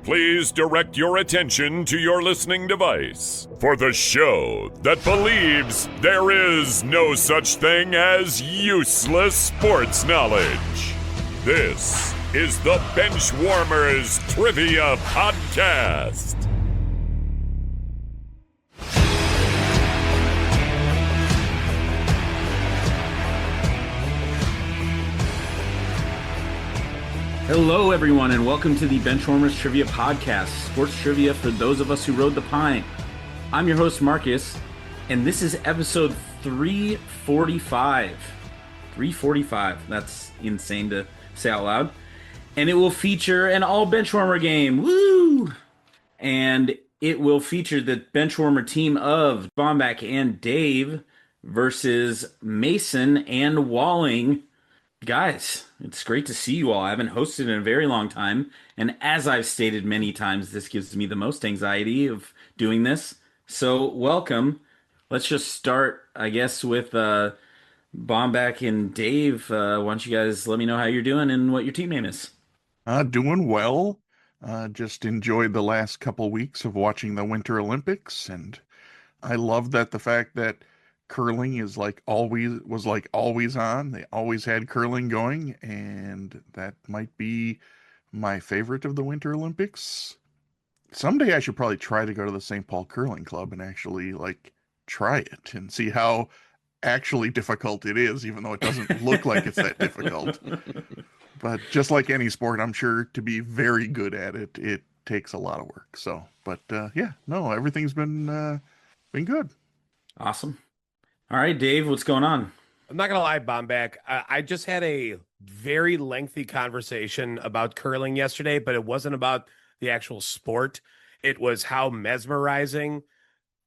please direct your attention to your listening device for the show that believes there is no such thing as useless sports knowledge. This is the Benchwarmers Trivia Podcast. Hello, everyone, and welcome to the Benchwarmers Trivia Podcast, sports trivia for those of us who rode the pine. I'm your host, Markkus, and this is episode 345. 345. That's insane to say out loud. And it will feature an all-Benchwarmer game. Woo! And it will feature the Benchwarmer team of Bohmbach and Dave versus Mason and Walling. Guys, it's great to see you all. I haven't hosted in a very long time, and as I've stated many times, this gives me the most anxiety of doing this. So, welcome. Let's just start, I guess, with Bohmbach and Dave. Why don't you guys let me know how you're doing and what your team name is? Doing well. Just enjoyed the last couple weeks of watching the Winter Olympics, and I love that the fact that curling is always on. They always had curling going, and that might be my favorite of the Winter Olympics. Someday I should probably try to go to the St. Paul Curling Club and actually try it and see how actually difficult it is, even though it doesn't look like it's that difficult. But just like any sport, I'm sure to be very good at it, it takes a lot of work. So, but everything's been good. Awesome. All right, Dave, what's going on? I'm not going to lie, Bohmbach. I just had a very lengthy conversation about curling yesterday, but it wasn't about the actual sport. It was how mesmerizing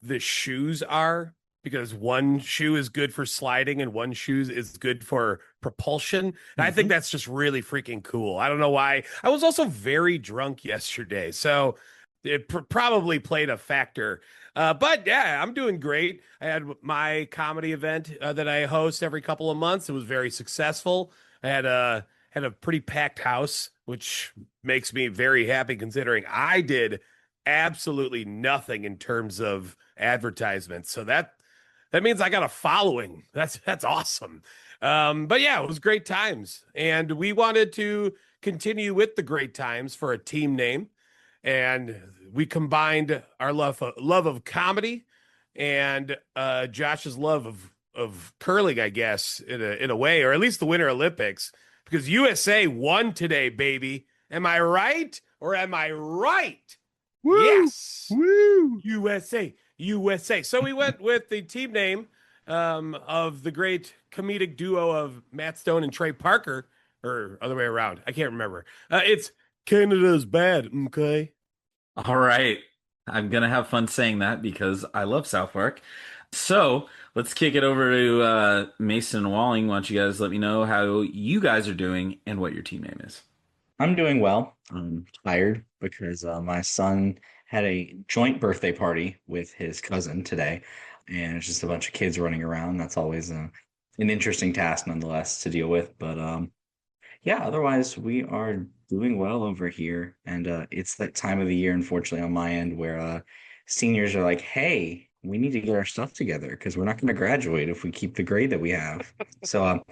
the shoes are, because one shoe is good for sliding and one shoe is good for propulsion. And I think that's just really freaking cool. I don't know why. I was also very drunk yesterday, so it probably played a factor. But yeah, I'm doing great. I had my comedy event that I host every couple of months. It was very successful. I had a pretty packed house, which makes me very happy considering I did absolutely nothing in terms of advertisements. So that means I got a following. That's awesome. But yeah, it was great times. And we wanted to continue with the great times for a team name. And we combined our love of comedy and Josh's love of curling, I guess, in a way, or at least the Winter Olympics, because USA won today, baby. Am I right? Or am I right? Woo! Yes. Woo! USA. So we went with the team name of the great comedic duo of Matt Stone and Trey Parker, or other way around. I can't remember. It's Canada's bad, okay? All right. I'm going to have fun saying that because I love South Park. So let's kick it over to Mason and Walling. Why don't you guys let me know how you guys are doing and what your team name is? I'm doing well. I'm tired because my son had a joint birthday party with his cousin today, and it's just a bunch of kids running around. That's always an interesting task nonetheless to deal with. But yeah, otherwise we are doing well over here. And it's that time of the year, unfortunately, on my end where seniors are like, hey, we need to get our stuff together because we're not going to graduate if we keep the grade that we have. So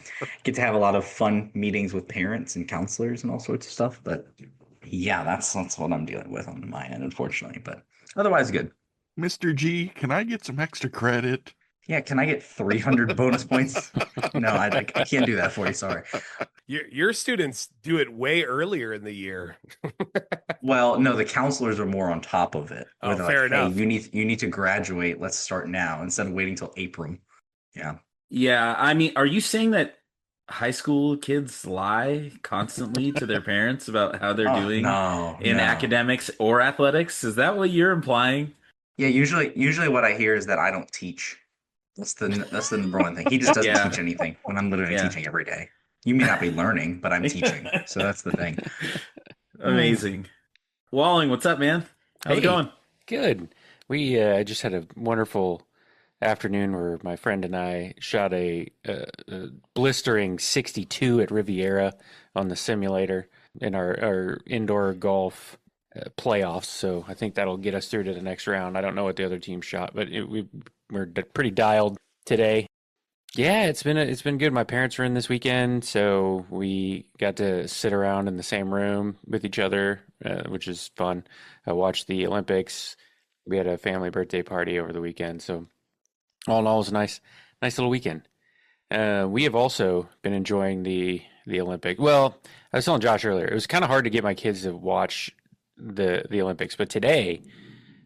get to have a lot of fun meetings with parents and counselors and all sorts of stuff. But yeah, that's what I'm dealing with on my end, unfortunately. But otherwise, good. Mr. G, can I get some extra credit? Yeah, can I get 300 bonus points? No, I can't do that for you. Sorry. Your students do it way earlier in the year. Well, no, the counselors are more on top of it. Oh, fair enough. Hey, you need to graduate. Let's start now instead of waiting till April. Yeah. Yeah, I mean, are you saying that high school kids lie constantly to their parents about how they're doing in academics or athletics? Is that what you're implying? Yeah, usually what I hear is that I don't teach. That's the number one thing. He just doesn't teach anything when I'm literally teaching every day. You may not be learning, but I'm teaching. So that's the thing. Amazing. Walling, what's up, man? How's it going? Good. We just had a wonderful afternoon where my friend and I shot a blistering 62 at Riviera on the simulator in our indoor golf playoffs. So I think that'll get us through to the next round. I don't know what the other team shot, but we're pretty dialed today. Yeah, it's been good. My parents were in this weekend, so we got to sit around in the same room with each other, which is fun. I watched the Olympics. We had a family birthday party over the weekend, so all in all, it was a nice little weekend. We have also been enjoying the Olympic. Well, I was telling Josh earlier, it was kind of hard to get my kids to watch the Olympics, but today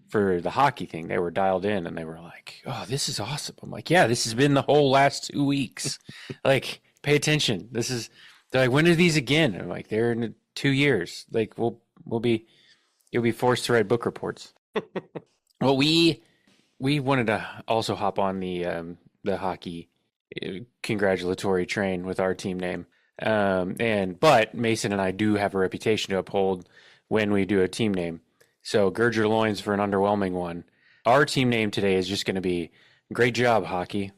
for the hockey thing, they were dialed in and they were like, "Oh, this is awesome." I'm like, "Yeah, this has been the whole last 2 weeks. Like, pay attention. They're like, "When are these again?" I'm like, "They're in 2 years. Like, you'll be forced to write book reports." Well, we wanted to also hop on the hockey congratulatory train with our team name. But Mason and I do have a reputation to uphold when we do a team name. So gird your loins for an underwhelming one. Our team name today is just going to be Great Job, Hockey.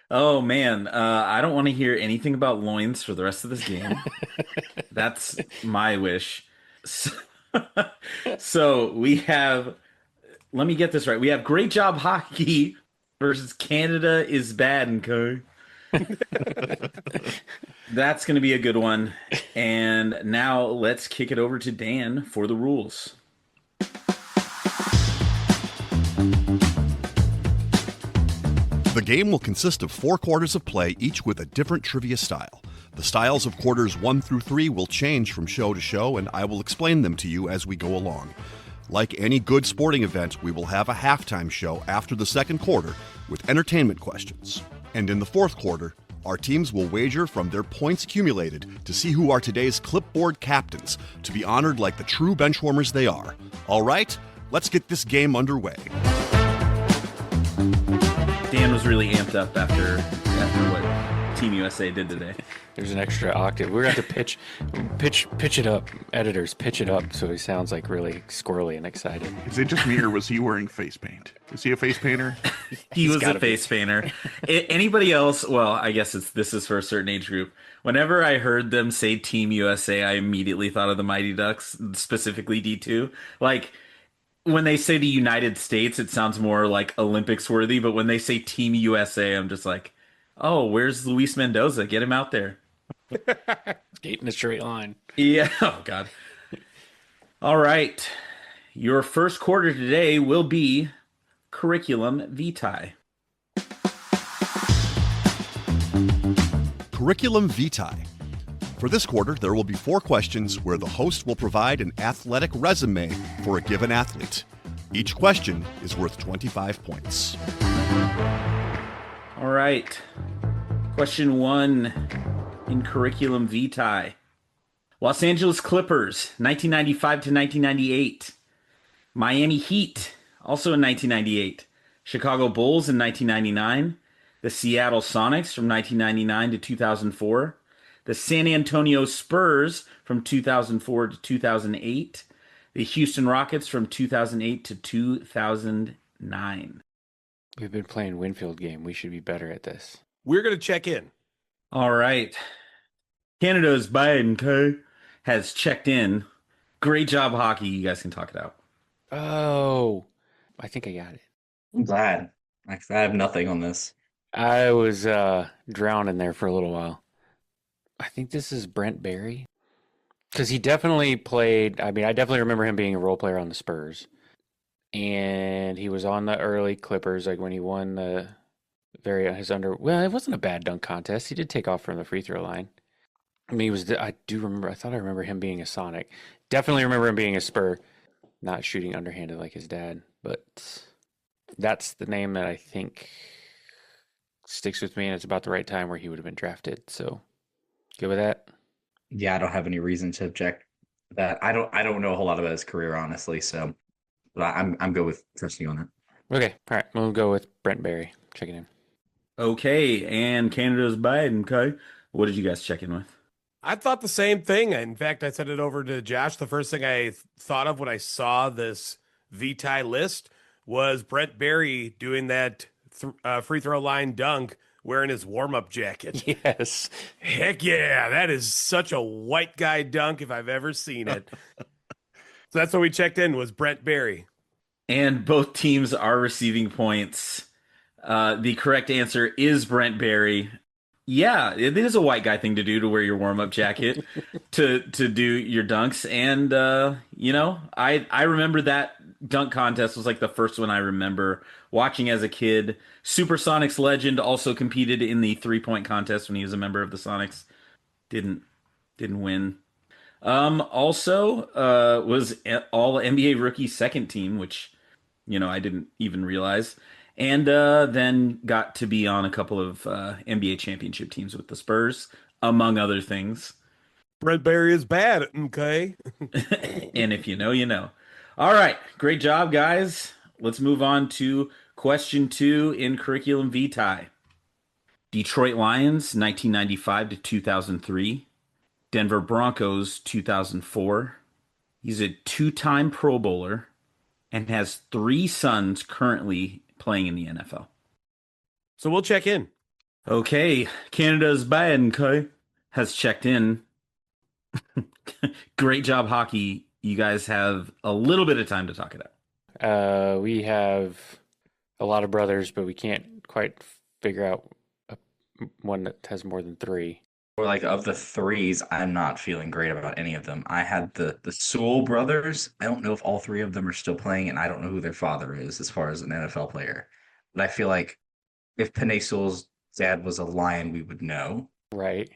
Oh man, I don't want to hear anything about loins for the rest of this game. That's my wish. So we have, let me get this right. We have Great Job Hockey versus Canada is Bad and Co. That's going to be a good one. And now let's kick it over to Dan for the rules. The game will consist of 4 quarters of play, each with a different trivia style. The styles of quarters 1 through 3 will change from show to show, and I will explain them to you as we go along. Like any good sporting event, we will have a halftime show after the second quarter with entertainment questions. And in the fourth quarter, our teams will wager from their points accumulated to see who are today's clipboard captains, to be honored like the true benchwarmers they are. All right, let's get this game underway. Dan was really amped up after what Team USA did today. There's an extra octave. We're going to have to pitch it up. Editors, pitch it up so he sounds like really squirrely and excited. Is it just me, or was he wearing face paint? Is he a face painter? He was a face painter. Anybody else? Well, I guess this is for a certain age group. Whenever I heard them say Team USA, I immediately thought of the Mighty Ducks, specifically D2. Like, when they say the United States, it sounds more like Olympics worthy, but when they say Team USA, I'm just like, oh, where's Luis Mendoza? Get him out there. Skate in a straight line. Yeah. Oh, God. All right. Your first quarter today will be Curriculum Vitae. Curriculum Vitae. For this quarter, there will be 4 questions where the host will provide an athletic resume for a given athlete. Each question is worth 25 points. All right. Question 1 in Curriculum Vitae. Los Angeles Clippers, 1995 to 1998. Miami Heat, also in 1998. Chicago Bulls in 1999. The Seattle Sonics from 1999 to 2004. The San Antonio Spurs from 2004 to 2008. The Houston Rockets from 2008 to 2009. We've been playing Winfield game. We should be better at this. We're going to check in. All right. Canada's Biden Co. has checked in. Great job, hockey. You guys can talk it out. Oh, I think I got it. I'm glad. I have nothing on this. I was drowning there for a little while. I think this is Brent Barry. Because he definitely played, I definitely remember him being a role player on the Spurs. And he was on the early Clippers, like when he won well, it wasn't a bad dunk contest. He did take off from the free throw line. I thought I remember him being a Sonic. Definitely remember him being a Spur, not shooting underhanded like his dad. But that's the name that I think sticks with me, and it's about the right time where he would have been drafted. So, good with that? Yeah, I don't have any reason to object to that. I don't know a whole lot about his career, honestly, so but I'm good with trusting you on it. Okay, all right, we'll go with Brent Barry. Check it in. Okay, and Canada's Biden Co. What did you guys check in with? I thought the same thing. In fact, I sent it over to Josh. The first thing I thought of when I saw this Vitae list was Brent Barry doing that free throw line dunk wearing his warm-up jacket. Yes. Heck yeah, that is such a white guy dunk if I've ever seen it. So that's what we checked in was Brent Barry. And both teams are receiving points. The correct answer is Brent Barry. Yeah, it is a white guy thing to do, to wear your warm-up jacket to do your dunks. And I remember that dunk contest was like the first one I remember watching as a kid. Supersonics legend also competed in the three-point contest when he was a member of the Sonics. Didn't win. Also was all NBA rookie second team, which I didn't even realize. And then got to be on a couple of NBA championship teams with the Spurs, among other things. Brent Barry is bad, okay? And if you know, you know. All right, great job, guys. Let's move on to question 2 in Curriculum Vitae. Detroit Lions, 1995 to 2003. Denver Broncos, 2004. He's a 2-time Pro Bowler and has 3 sons currently playing in the NFL. So we'll check in. Okay, Canada's Bianca has checked in. Great job, hockey. You guys have a little bit of time to talk it out. We have a lot of brothers, but we can't quite figure out one that has more than 3. Or like of the threes, I'm not feeling great about any of them. I had the Sewell brothers. I don't know if all 3 of them are still playing, and I don't know who their father is as far as an NFL player. But I feel like if Penei Sewell's dad was a Lion, we would know. Right.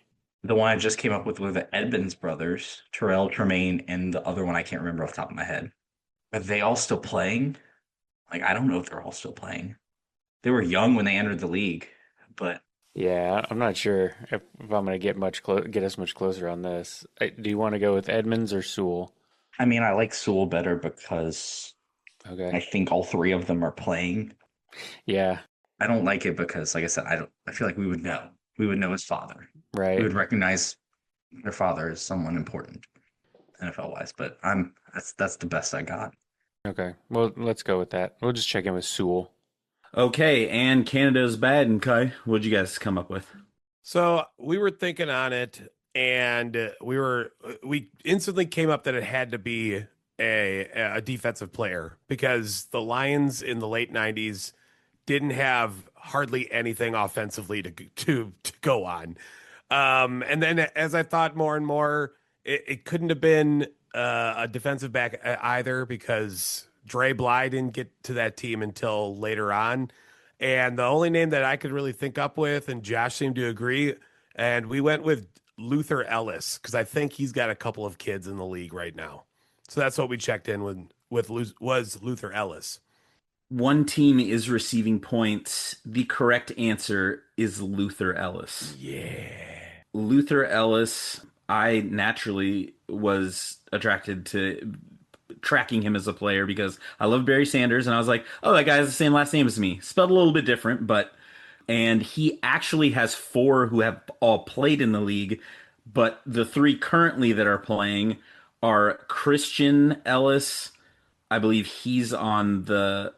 The one I just came up with were the Edmonds brothers, Terrell, Tremaine, and the other one I can't remember off the top of my head. Are they all still playing? Like, I don't know if they're all still playing. They were young when they entered the league, but Yeah, I'm not sure if I'm going to get us much closer on this. Do you want to go with Edmonds or Sewell? I mean, I like Sewell better because I Okay. think all 3 of them are playing. Yeah, I don't like it because, like I said, I feel like we would know. We would know his father. right. We would recognize their father as someone important, NFL wise. But that's the best I got. Okay. Well, let's go with that. We'll just check in with Sewell. Okay, and Canada's bad. And Kai, what'd you guys come up with? So we were thinking on it, and we instantly came up that it had to be a defensive player because the Lions in the late 90s didn't have hardly anything offensively to go on. And then as I thought more and more, it couldn't have been a defensive back either because Dre Bly didn't get to that team until later on. And the only name that I could really think up with, and Josh seemed to agree, and we went with Luther Ellis because I think he's got a couple of kids in the league right now. So that's what we checked in with was Luther Ellis. One team is receiving points. The correct answer is Luther Ellis. Yeah. Luther Ellis, I naturally was attracted to tracking him as a player because I love Barry Sanders, and I was like, oh, that guy has the same last name as me. Spelled a little bit different, and he actually has 4 who have all played in the league, but the 3 currently that are playing are Christian Ellis. I believe he's on the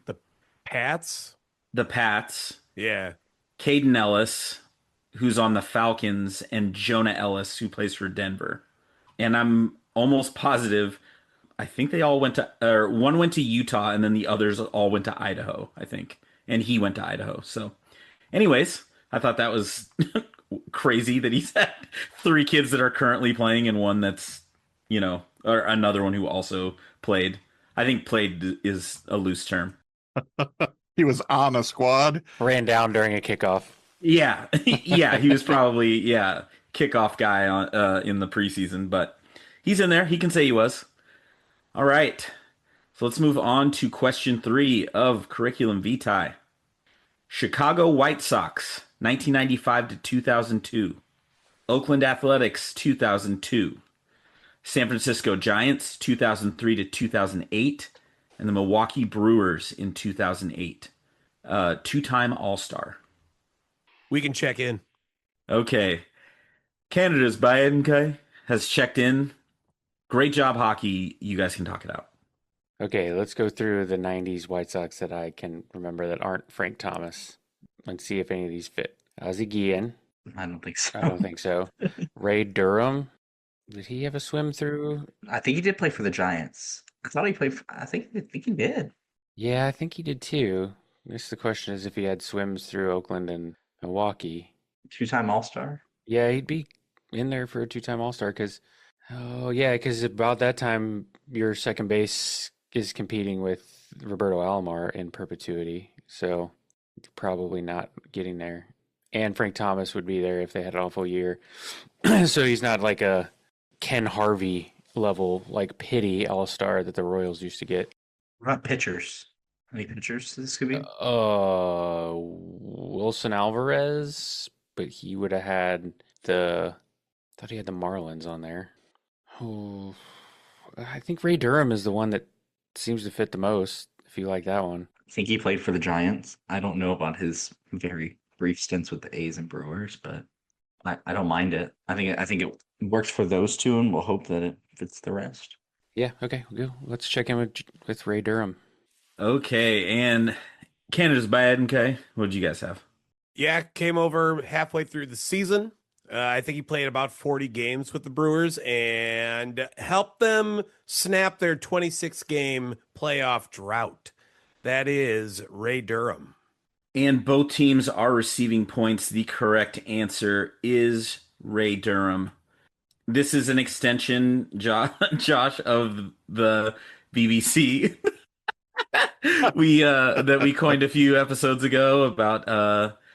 Pats? The Pats. Yeah. Caden Ellis, who's on the Falcons, and Jonah Ellis, who plays for Denver. And I'm almost positive, I think they all went to, or one went to Utah, and then the others all went to Idaho, I think. And he went to Idaho. So, anyways, I thought that was crazy that he's had 3 kids that are currently playing and one that's, or another one who also played. I think played is a loose term. He was on a squad. Ran down during a kickoff. Yeah, yeah, he was probably kickoff guy on in the preseason, but he's in there. He can say he was. All right, so let's move on to question 3 of Curriculum Vitae. Chicago White Sox, 1995 to 2002. Oakland Athletics, 2002. San Francisco Giants, 2003 to 2008. And the Milwaukee Brewers in 2008. 2-time All-Star. We can check in. Okay. Canada's Bianca has checked in. Great job, hockey. You guys can talk it out. Okay, let's go through the 90s White Sox that I can remember that aren't Frank Thomas and see if any of these fit. Ozzie Guillen. I don't think so. I don't think so. Ray Durham. Did he have a swim through? I think he did play for the Giants. I thought he played I think he did. Yeah, I think he did too. I guess the question is if he had swims through Oakland and Milwaukee. 2-time All-Star. Yeah, he'd be in there for a 2-time All-Star because about that time your second base is competing with Roberto Alomar in perpetuity, so probably not getting there. And Frank Thomas would be there if they had an awful year. So he's not like a Ken Harvey level, like pity All-Star that the Royals used to get. What about pitchers? Any pitchers this could be? Wilson Alvarez, but he would have had I thought he had the Marlins on there. Oh, I think Ray Durham is the one that seems to fit the most, if you like that one. I think he played for the Giants. I don't know about his very brief stints with the A's and Brewers, but I don't mind it. I think it works for those two, and we'll hope that it fits the rest. Yeah, okay, we'll go. Let's check in with Ray Durham. Okay, and Canada's bad, okay? What did you guys have? Yeah, came over halfway through the season. I think he played about 40 games with the Brewers and helped them snap their 26-game playoff drought. That is Ray Durham. And both teams are receiving points. The correct answer is Ray Durham. This is an extension, Josh, of the BBC that we coined a few episodes ago about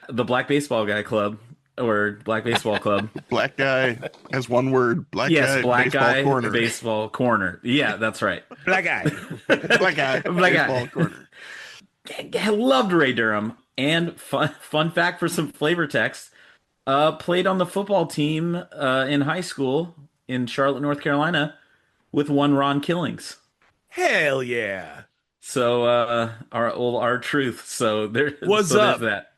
the Black Baseball Guy Club or Black Baseball Club. Black guy as one word. Black guy. Black baseball guy. Corner. Baseball corner. Yeah, that's right. Black guy. Black guy. Black guy. Baseball corner. I loved Ray Durham. And fun fact for some flavor text, played on the football team in high school in Charlotte, North Carolina, with one Ron Killings. Hell yeah! So our truth. So there's up? That.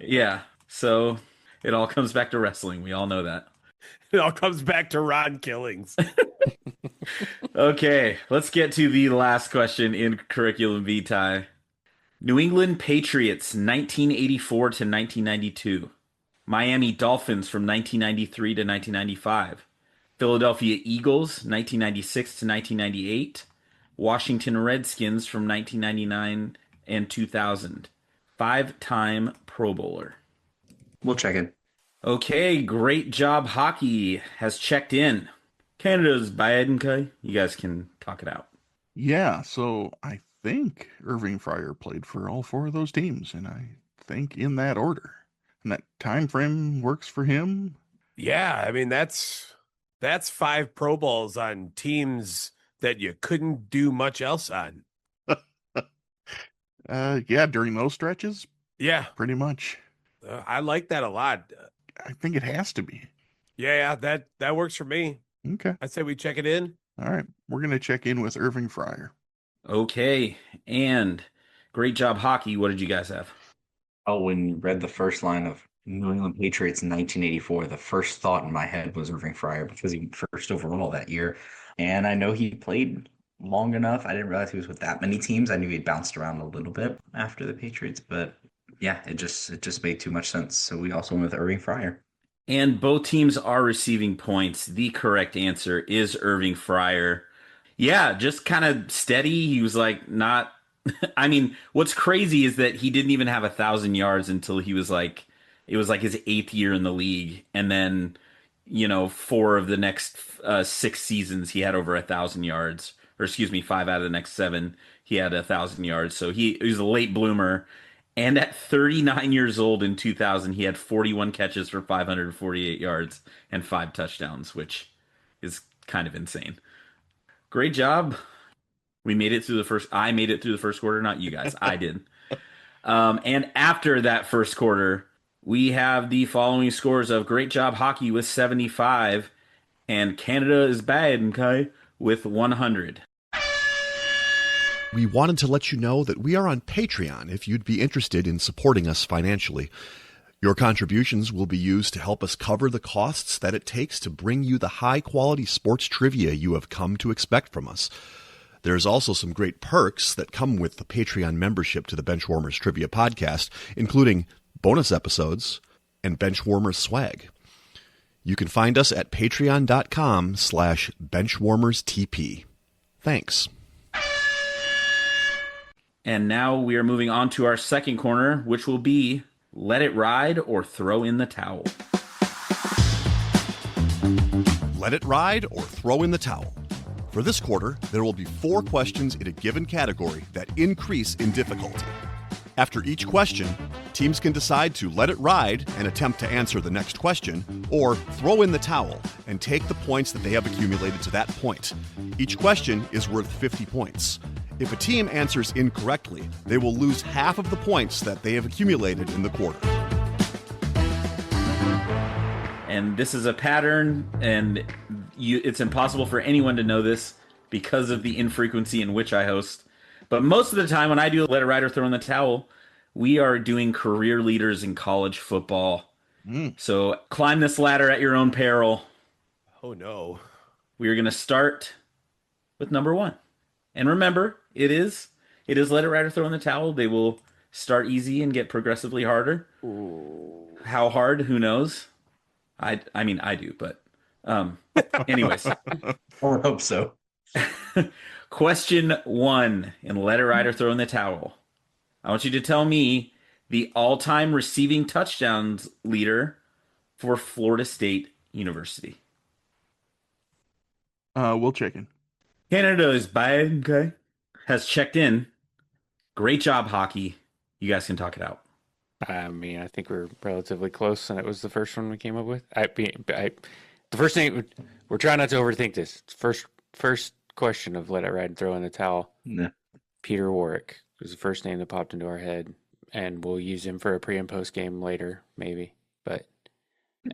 Yeah. So it all comes back to wrestling. We all know that. It all comes back to Ron Killings. Okay, let's get to the last question in Curriculum Vitae. New England Patriots, 1984 to 1992. Miami Dolphins from 1993 to 1995. Philadelphia Eagles, 1996 to 1998. Washington Redskins from 1999 and 2000. 5-time Pro Bowler. We'll check in. Okay, great job. Hockey has checked in. Canada's bad, okay? You guys can talk it out. Yeah, so I think Irving Fryer played for all four of those teams, and I think in that order. And that time frame works for him. Yeah, I mean that's 5 Pro Bowls on teams that you couldn't do much else on. Yeah, during those stretches, Yeah, pretty much. I like that a lot. I think it has to be. Yeah, that works for me. Okay. I say we check it in. All right. We're going to check in with Irving Fryer. Okay, and great job, Hockey. What did you guys have? Oh, when you read the first line of New England Patriots in 1984, the first thought in my head was Irving Fryer because he went first overall that year. And I know he played long enough. I didn't realize he was with that many teams. I knew he'd bounced around a little bit after the Patriots, but yeah, it just made too much sense. So we also went with Irving Fryer. And both teams are receiving points. The correct answer is Irving Fryer. Yeah, just kind of steady. He was like not. I mean, what's crazy is that he didn't even have 1,000 yards until he was like, it was like his 8th year in the league, and then 4 of the next 6 seasons he had over 1,000 yards, or excuse me, 5 out of the next 7 he had 1,000 yards. So he was a late bloomer, and at 39 years old in 2000, he had 41 catches for 548 yards and 5 touchdowns, which is kind of insane. Great job. We made it through the first. I made it through the first quarter, not you guys. I did. And after that first quarter, we have the following scores of great job Hockey with 75 and Canada is bad, okay, with 100. We wanted to let you know that we are on Patreon if you'd be interested in supporting us financially. Your contributions will be used to help us cover the costs that it takes to bring you the high-quality sports trivia you have come to expect from us. There's also some great perks that come with the Patreon membership to the Benchwarmers Trivia Podcast, including bonus episodes, and Benchwarmers swag. You can find us at patreon.com/benchwarmerstp. Thanks. And now we are moving on to our second corner, which will be Let It Ride or Throw in the Towel. Let it ride or throw in the towel. For this quarter, there will be 4 questions in a given category that increase in difficulty. After each question, teams can decide to let it ride and attempt to answer the next question, or throw in the towel and take the points that they have accumulated to that point. Each question is worth 50 points. If a team answers incorrectly, they will lose half of the points that they have accumulated in the quarter. And this is a pattern, and it's impossible for anyone to know this because of the infrequency in which I host. But most of the time when I do Let It Ride or Throw in the Towel, we are doing career leaders in college football. So climb this ladder at your own peril. Oh, no. We are going to start with number 1. And remember, it is Let It Ride or Throw in the Towel. They will start easy and get progressively harder. Ooh. How hard? Who knows? I mean, I do, but anyways. I would hope so. Question 1 in Let It Ride or Throw in the Towel. I want you to tell me the all-time receiving touchdowns leader for Florida State University. We'll check in. Canada's bad, okay, has checked in. Great job, hockey. You guys can talk it out. I mean, I think we're relatively close, and it was the first one we came up with. The first thing, we're trying not to overthink this. First question of Let It Ride and Throw in the Towel. No. Peter Warwick was the first name that popped into our head, and we'll use him for a pre and post game later, maybe. But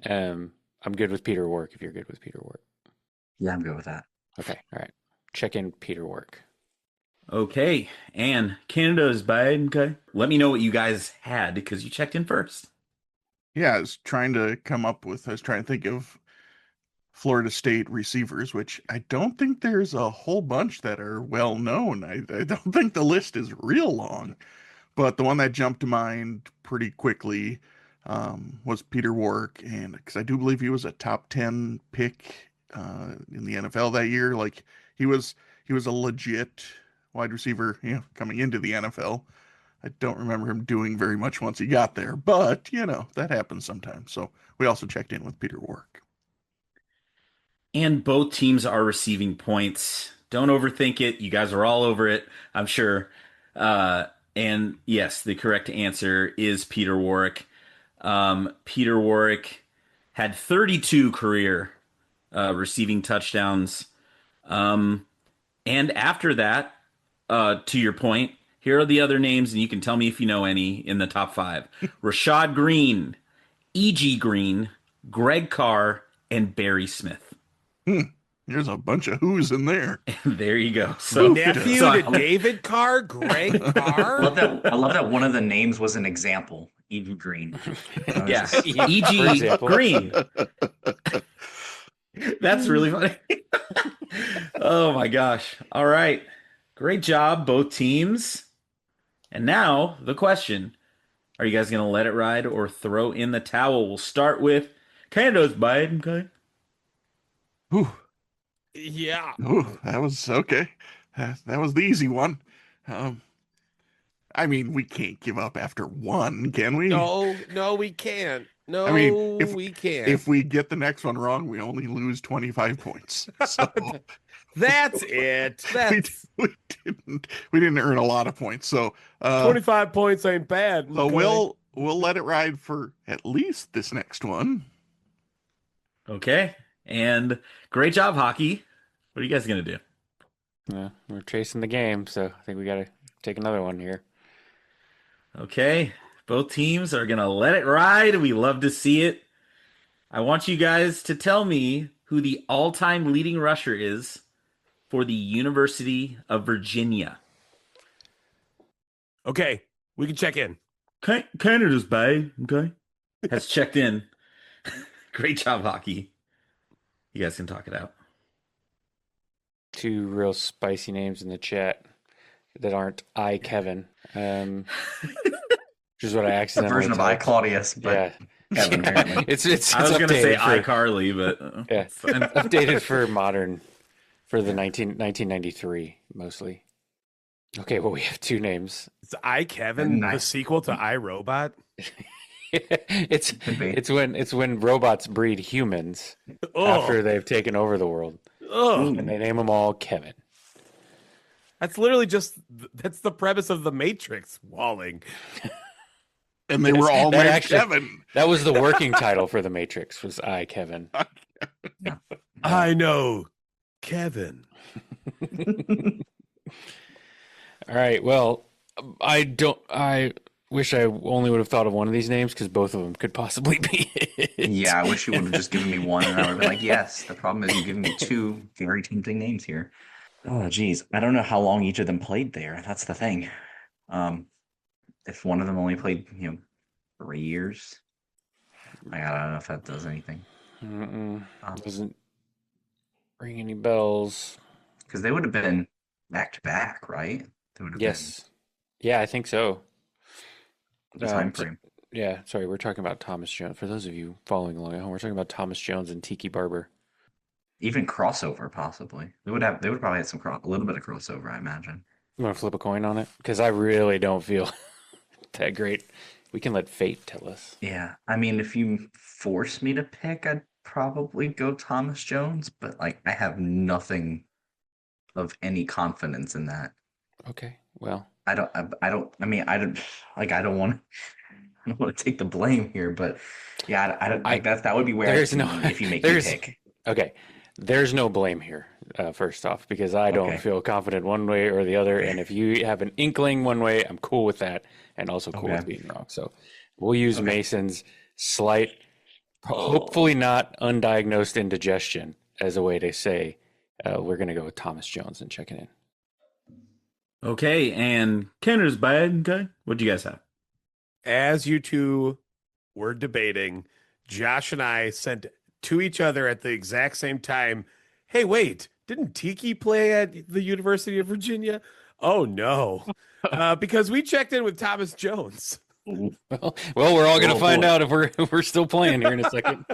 I'm good with Peter Warwick if you're good with Peter Warwick. Yeah, I'm good with that. Okay, all right. Check in Peter Warwick. Okay, and Canada's bad, okay. Let me know what you guys had because you checked in first. Yeah, I was trying to think of Florida State receivers, which I don't think there's a whole bunch that are well known. I don't think the list is real long, but the one that jumped to mind pretty quickly was Peter Warwick, and because I do believe he was a top 10 pick in the NFL that year. Like he was a legit wide receiver, coming into the NFL. I don't remember him doing very much once he got there, but that happens sometimes. So we also checked in with Peter Warwick. And both teams are receiving points. Don't overthink it. You guys are all over it, I'm sure. And yes, the correct answer is Peter Warwick. Peter Warwick had 32 career receiving touchdowns. And after that, to your point, here are the other names, and you can tell me if you know any in the top 5. Rashad Green, E.G. Green, Greg Carr, and Barry Smith. There's a bunch of who's in there. There you go. So nephew to David Carr, Greg Carr. I love that one of the names was an example. E.G. Green. Yeah, E.G. Green. That's really funny. Oh my gosh. All right. Great job, both teams. And now the question, are you guys going to let it ride or throw in the towel? We'll start with Canada's bad, okay? Ooh. Yeah. Ooh, that was okay. That was the easy one. I mean, we can't give up after one, can we? No, we can't. No, I mean, we can't. If we get the next one wrong, we only lose 25 points. So that's it. we didn't earn a lot of points. So 25 points ain't bad. So we'll let it ride for at least this next one. Okay. And great job, hockey. What are you guys going to do? Yeah, we're chasing the game, so I think we got to take another one here. Okay. Both teams are going to let it ride. We love to see it. I want you guys to tell me who the all-time leading rusher is for the University of Virginia. Okay, we can check in. Canada's bad, okay? Has checked in. Great job, hockey. You guys can talk it out. 2 real spicy names in the chat that aren't iKevin. Which is what I accidentally version of iCarly, but yeah, Kevin, apparently. It's I was going to say updated iCarly, but yeah, updated for modern for the 1993 mostly. Okay, well we have two names. It's iKevin, the Nice. sequel to iRobot. it's when robots breed humans after they've taken over the world, and they name them all Kevin. That's literally that's the premise of the Matrix. Walling. And they were all That named actually- Kevin. That was the working title for the Matrix. Was iKevin? I know, Kevin. All right. Well, I wish I only would have thought of one of these names because both of them could possibly be it. Yeah, I wish you would have just given me one, and I would have been like, yes. The problem is you're giving me two very tempting names here. Oh, geez. I don't know how long each of them played there. That's the thing. If one of them only played, 3 years, I don't know if that does anything. Doesn't ring any bells. Because they would have been back to back, right? They would have Yes. Yeah, I think so. been the time frame. Yeah, sorry, we're talking about Thomas Jones. For those of you following along at home, we're talking about Thomas Jones and Tiki Barber. Even crossover, possibly. They would probably have a little bit of crossover, I imagine. You want to flip a coin on it? Because I really don't feel that great. We can let fate tell us. Yeah, I mean, if you force me to pick, I'd probably go Thomas Jones, but I have nothing of any confidence in that. Okay, well. I don't want to take the blame here, but yeah, I don't that would be where There's I'd no be if you make me pick. Okay, there's no blame here. First off, because I don't feel confident one way or the other, and if you have an inkling one way, I'm cool with that, and also cool with being wrong. So we'll use Mason's slight, hopefully not undiagnosed indigestion as a way to say we're going to go with Thomas Jones and check it in. okay. And Canada's bad. Okay, what do you guys have? As you two were debating, Josh and I sent to each other at the exact same time, hey, wait, didn't Tiki play at the University of Virginia? Oh, no. Because we checked in with Thomas Jones. Well, we're all going to find out if we're still playing here in a second.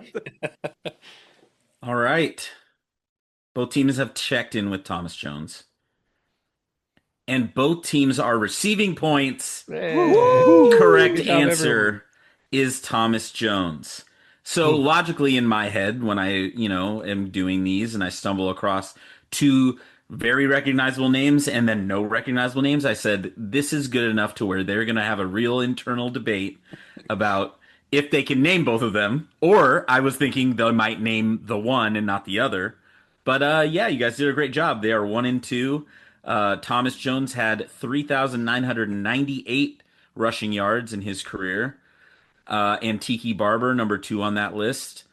All right. Both teams have checked in with Thomas Jones. And both teams are receiving points. Correct answer is Thomas Jones. So logically in my head, when I, am doing these and I stumble across two very recognizable names and then no recognizable names, I said, this is good enough to where they're going to have a real internal debate about if they can name both of them. Or I was thinking they might name the one and not the other. But yeah, you guys did a great job. They are 1 and 2. Thomas Jones had 3,998 rushing yards in his career. And Tiki Barber, number 2 on that list,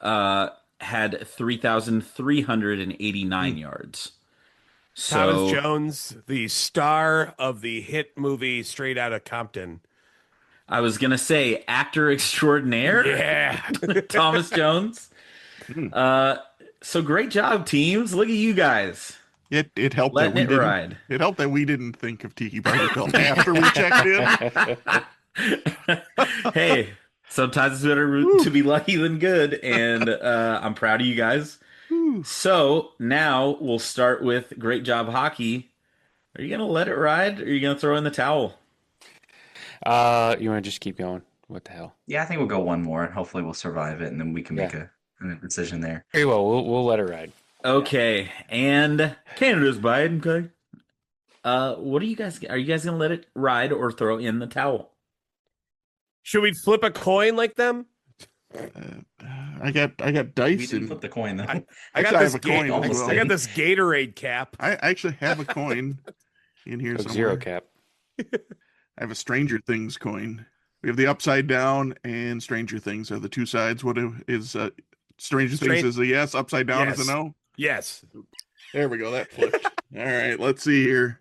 had 3,389 yards. So, Thomas Jones, the star of the hit movie Straight Outta Compton. I was going to say actor extraordinaire. Yeah. Thomas Jones. So great job, teams. Look at you guys. It helped Letting that we it didn't. ride. It helped that we didn't think of Tiki Barber till after we checked in. Hey, sometimes it's better to be lucky than good, and I'm proud of you guys. So now we'll start with great job hockey. Are you gonna let it ride, or are you gonna throw in the towel? You want to just keep going? What the hell? Yeah, I think we'll go one more, and hopefully we'll survive it, and then we can make a decision there. Very well. We'll let it ride. Okay, and Canada's bad. Okay. What are you guys gonna let it ride or throw in the towel? Should we flip a coin like them? I got We dice didn't and flip the coin though. I got Actually, I this have a coin as almost well. I got this Gatorade cap. I actually have a coin in here Coke somewhere. Zero cap. I have a Stranger Things coin. We have the upside down and Stranger Things are the two sides. What is Stranger Things is a yes, upside down is a no? Yes. There we go. That flipped. All right, let's see here.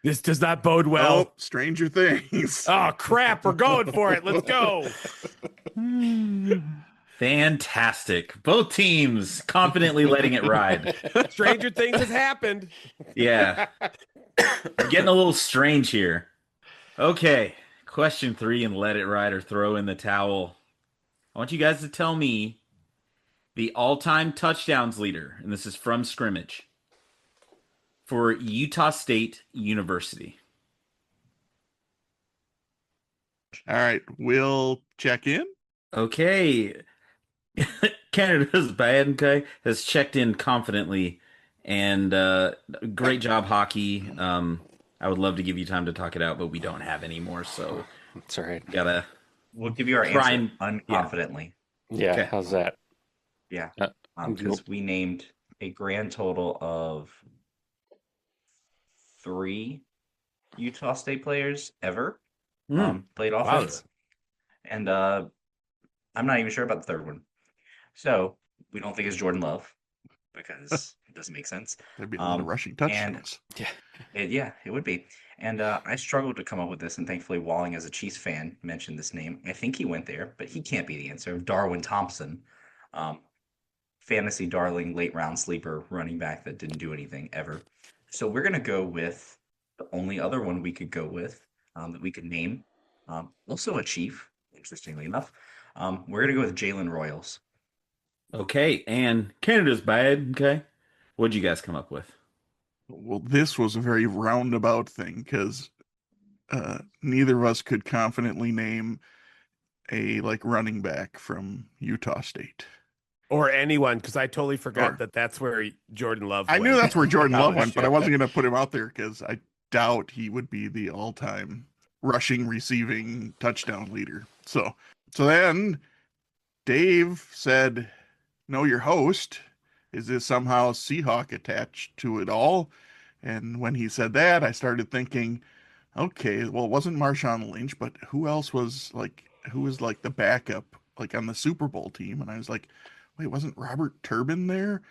This does not bode well. Oh, Stranger Things. Oh, crap. We're going for it. Let's go. Fantastic. Both teams confidently letting it ride. Stranger Things has happened. Yeah. Getting a little strange here. Okay. Question 3 and let it ride or throw in the towel. I want you guys to tell me the all-time touchdowns leader, and this is from scrimmage, for Utah State University. All right, we'll check in. Okay. Canada's bad, okay, has checked in confidently, and great job, hockey. I would love to give you time to talk it out, but we don't have any more, so It's all right. gotta. We'll give you our Try answer and- unconfidently. Yeah, Okay. how's that? Yeah, Cool. because we named a grand total of 3 Utah State players ever played offense, and I'm not even sure about the third one. So we don't think it's Jordan Love because it doesn't make sense. There'd be a lot of rushing touchdowns. It would be. And I struggled to come up with this, and thankfully Walling, as a Chiefs fan, mentioned this name. I think he went there, but he can't be the answer. Darwin Thompson, fantasy darling, late round sleeper running back that didn't do anything ever. So we're going to go with the only other one we could go with that we could name. Also a Chief, interestingly enough. We're going to go with Jalen Royals. Okay, and Canada's bad, okay. What'd you guys come up with? Well, this was a very roundabout thing because neither of us could confidently name a running back from Utah State. Or anyone, because I totally forgot that that's where Jordan Love I went. knew that's where Jordan Love College, went, but I yeah. wasn't going to put him out there because I doubt he would be the all-time rushing, receiving touchdown leader. So then Dave said, "Know your host. Is this somehow Seahawk attached to it all?" And when he said that, I started thinking, okay, well, it wasn't Marshawn Lynch, but who else was the backup on the Super Bowl team? And I was like, wait, wasn't Robert Turbin there?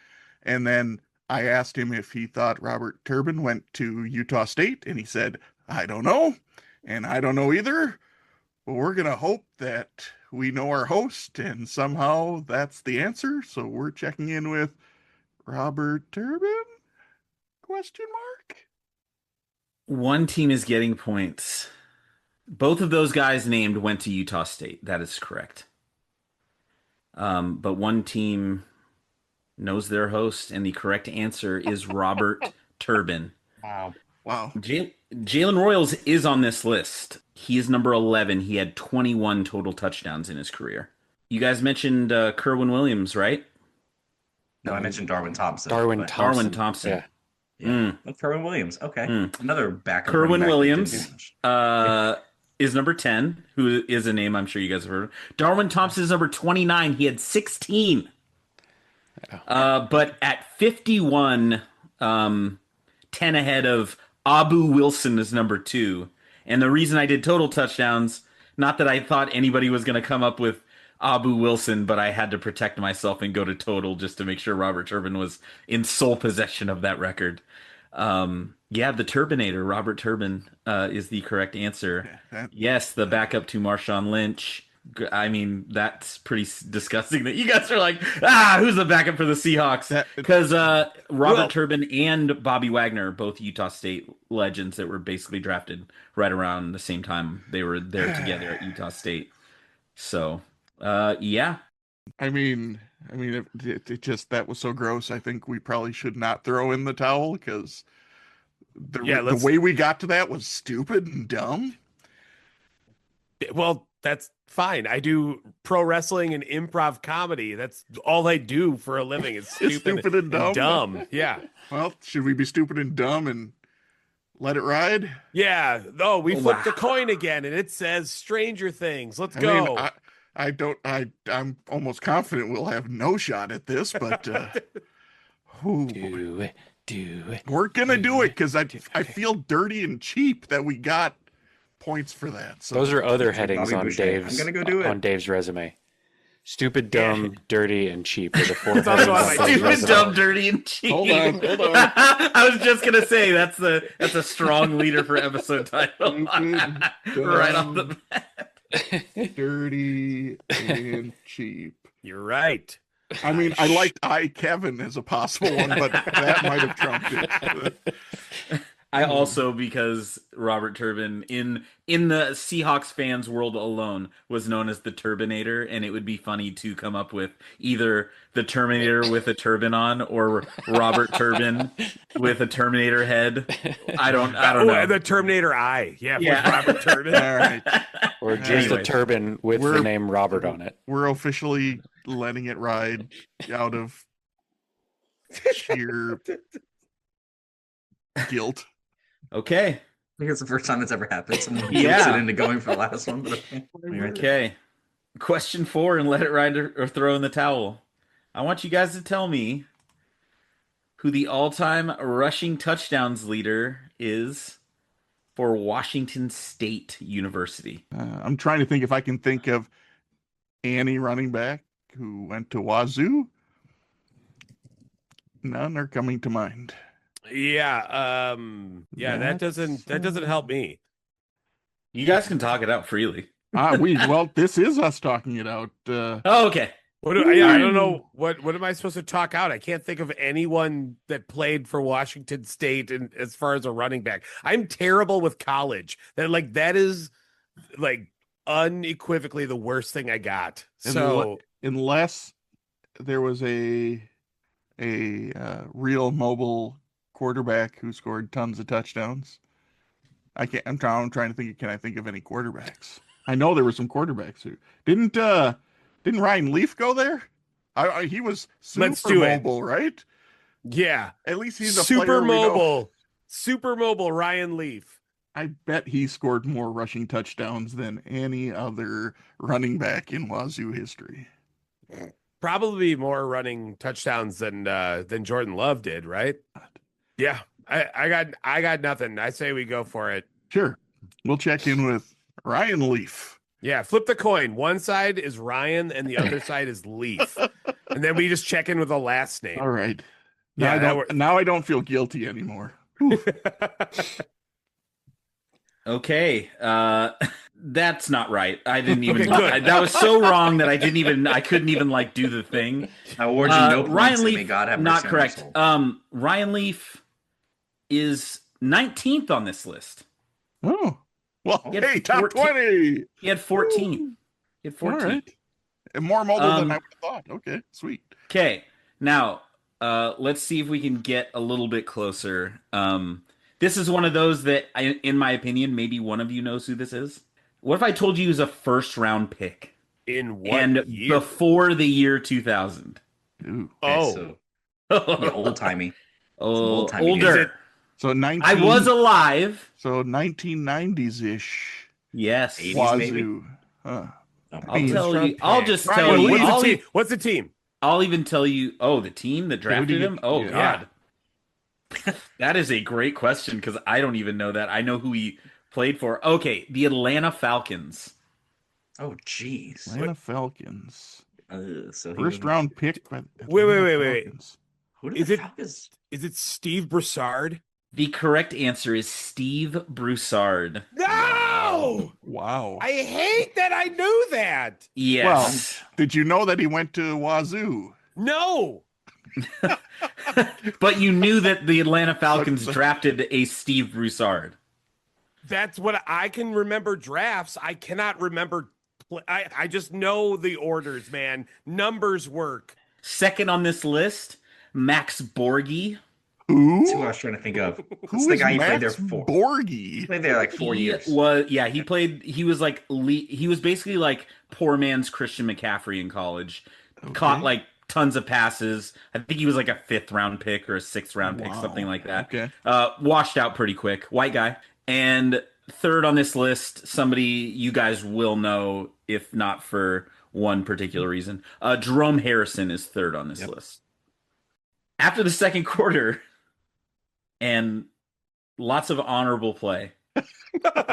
And then I asked him if he thought Robert Turbin went to Utah State, and he said, I don't know, and I don't know either, but we're going to hope that we know our host, and somehow that's the answer. So we're checking in with Robert Turbin? Question mark? One team is getting points. Both of those guys named went to Utah State. That is correct. But one team knows their host, and the correct answer is Robert Turbin. Wow. Jalen Royals is on this list. He is number 11. He had 21 total touchdowns in his career. You guys mentioned Kerwin Williams, right? No, I mentioned Darwin Thompson. Darwin Thompson. Yeah. Oh, Kerwin Williams. Okay. Another backup. Kerwin running back that Williams didn't do much. is number 10, who is a name I'm sure you guys have heard of. Darwin Thompson is number 29. He had 16. But at 51, 10 ahead of Abu Wilson is number 2. And the reason I did total touchdowns, not that I thought anybody was going to come up with Abu Wilson, but I had to protect myself and go to total just to make sure Robert Turbin was in sole possession of that record. The Turbinator, Robert Turbin, is the correct answer. Yes, the backup to Marshawn Lynch. I mean, that's pretty disgusting that you guys are like, who's the backup for the Seahawks? Because Robert Turbin and Bobby Wagner, both Utah State legends that were basically drafted right around the same time they were there together at Utah State. So, yeah. I mean, it just, that was so gross. I think we probably should not throw in the towel because the way we got to that was stupid and dumb. Well, that's fine. I do pro wrestling and improv comedy. That's all I do for a living. It's stupid and dumb. Yeah. Well, should we be stupid and dumb and let it ride? Yeah. Oh, we flipped the coin again, and it says Stranger Things. Let's go. I'm almost confident we'll have no shot at this, but Do it. we're gonna do it because I feel dirty and cheap that we got points for that. So Those are other headings on Dave's. I'm gonna go do it. On Dave's resume. Stupid, dumb, dirty, and cheap. Are the 4 It's also headings on my on Dave's Stupid, resume. dumb, dirty, and cheap. Hold on. I was just gonna say that's a strong leader for episode title. Right off the bat. Dirty and cheap. You're right. I mean, I liked iKevin as a possible one, but that might have trumped it. I also, because Robert Turbin in the Seahawks fans world alone was known as the Turbinator, and it would be funny to come up with either the Terminator with a turban on or Robert Turbin with a Terminator head. I don't know. The Terminator eye. Yeah. Yeah. With Robert Turbin. All right. Or just Anyways. a turban with the name Robert on it. We're officially letting it ride out of sheer guilt. Okay. I think it's the first time it's ever happened. Someone Yeah. guilted into going for the last one. But Okay. Question 4, and let it ride or throw in the towel. I want you guys to tell me who the all-time rushing touchdowns leader is for Washington State University. I'm trying to think if I can think of any running back who went to Wazoo. None are coming to mind. Yeah. That doesn't help me. You guys can talk it out freely. This is us talking it out. Oh, okay. I don't know what am I supposed to talk out? I can't think of anyone that played for Washington State and as far as a running back. I'm terrible with college. That is unequivocally the worst thing I got. So Unless there was a real mobile quarterback who scored tons of touchdowns. I'm trying to think. Can I think of any quarterbacks? I know there were some quarterbacks who didn't Ryan Leaf go there? He was super mobile, right? Yeah. At least he's a super player mobile. Super mobile Ryan Leaf. I bet he scored more rushing touchdowns than any other running back in Wazoo history. Probably more running touchdowns than Jordan Love did, right? Yeah. I got nothing. I say we go for it. Sure. We'll check in with Ryan Leaf. Yeah, flip the coin. One side is Ryan and the other side is Leaf. And then we just check in with the last name. All right. Yeah, Now I don't feel guilty anymore. Okay. That's not right. I didn't even that was so wrong that I couldn't even do the thing. I award you no points. Ryan May Leaf, God have not mercy on correct. your soul. Ryan Leaf is 19th on this list. Oh. Well, He had hey, top 20. He had 14. He had 14. All right. And more mobile than I would have thought. Okay, sweet. Okay. Now, let's see if we can get a little bit closer. This is one of those that, in my opinion, maybe one of you knows who this is. What if I told you he was a first-round pick? In what year? Before the year 2000. Ooh. Okay, old-timey. Older. So 19. I was alive. So 1990s-ish. Yes. 80s maybe? Wazoo. Huh. I'll tell you. I'll just Ryan tell you. Leaf. What's the team? I'll even tell you. Oh, the team that drafted him? Oh, Yeah. God. That is a great question because I don't even know that. I know who he played for. Okay, the Atlanta Falcons. Oh, jeez. Atlanta Falcons. So First round pick. By Wait. Falcons. Who did Is the it- Falcons? Is it Steve Broussard? The correct answer is Steve Broussard. No! Wow. I hate that I knew that. Yes. Did you know that he went to Wazoo? No. But you knew that the Atlanta Falcons drafted a Steve Broussard. That's what I can remember drafts. I cannot remember. I just know the orders, man. Numbers work. Second on this list, Max Borghi. Who? That's who I was trying to think of. What's Who the is guy he Max played there for? Borghi? He played there like 4 years. He was basically like poor man's Christian McCaffrey in college. Okay. Caught tons of passes. I think he was like a 5th round pick or a 6th round pick, Wow. something like that. Okay. Washed out pretty quick. White guy. And third on this list, somebody you guys will know if not for one particular reason. Jerome Harrison is third on this list. After the second quarter, and lots of honorable play,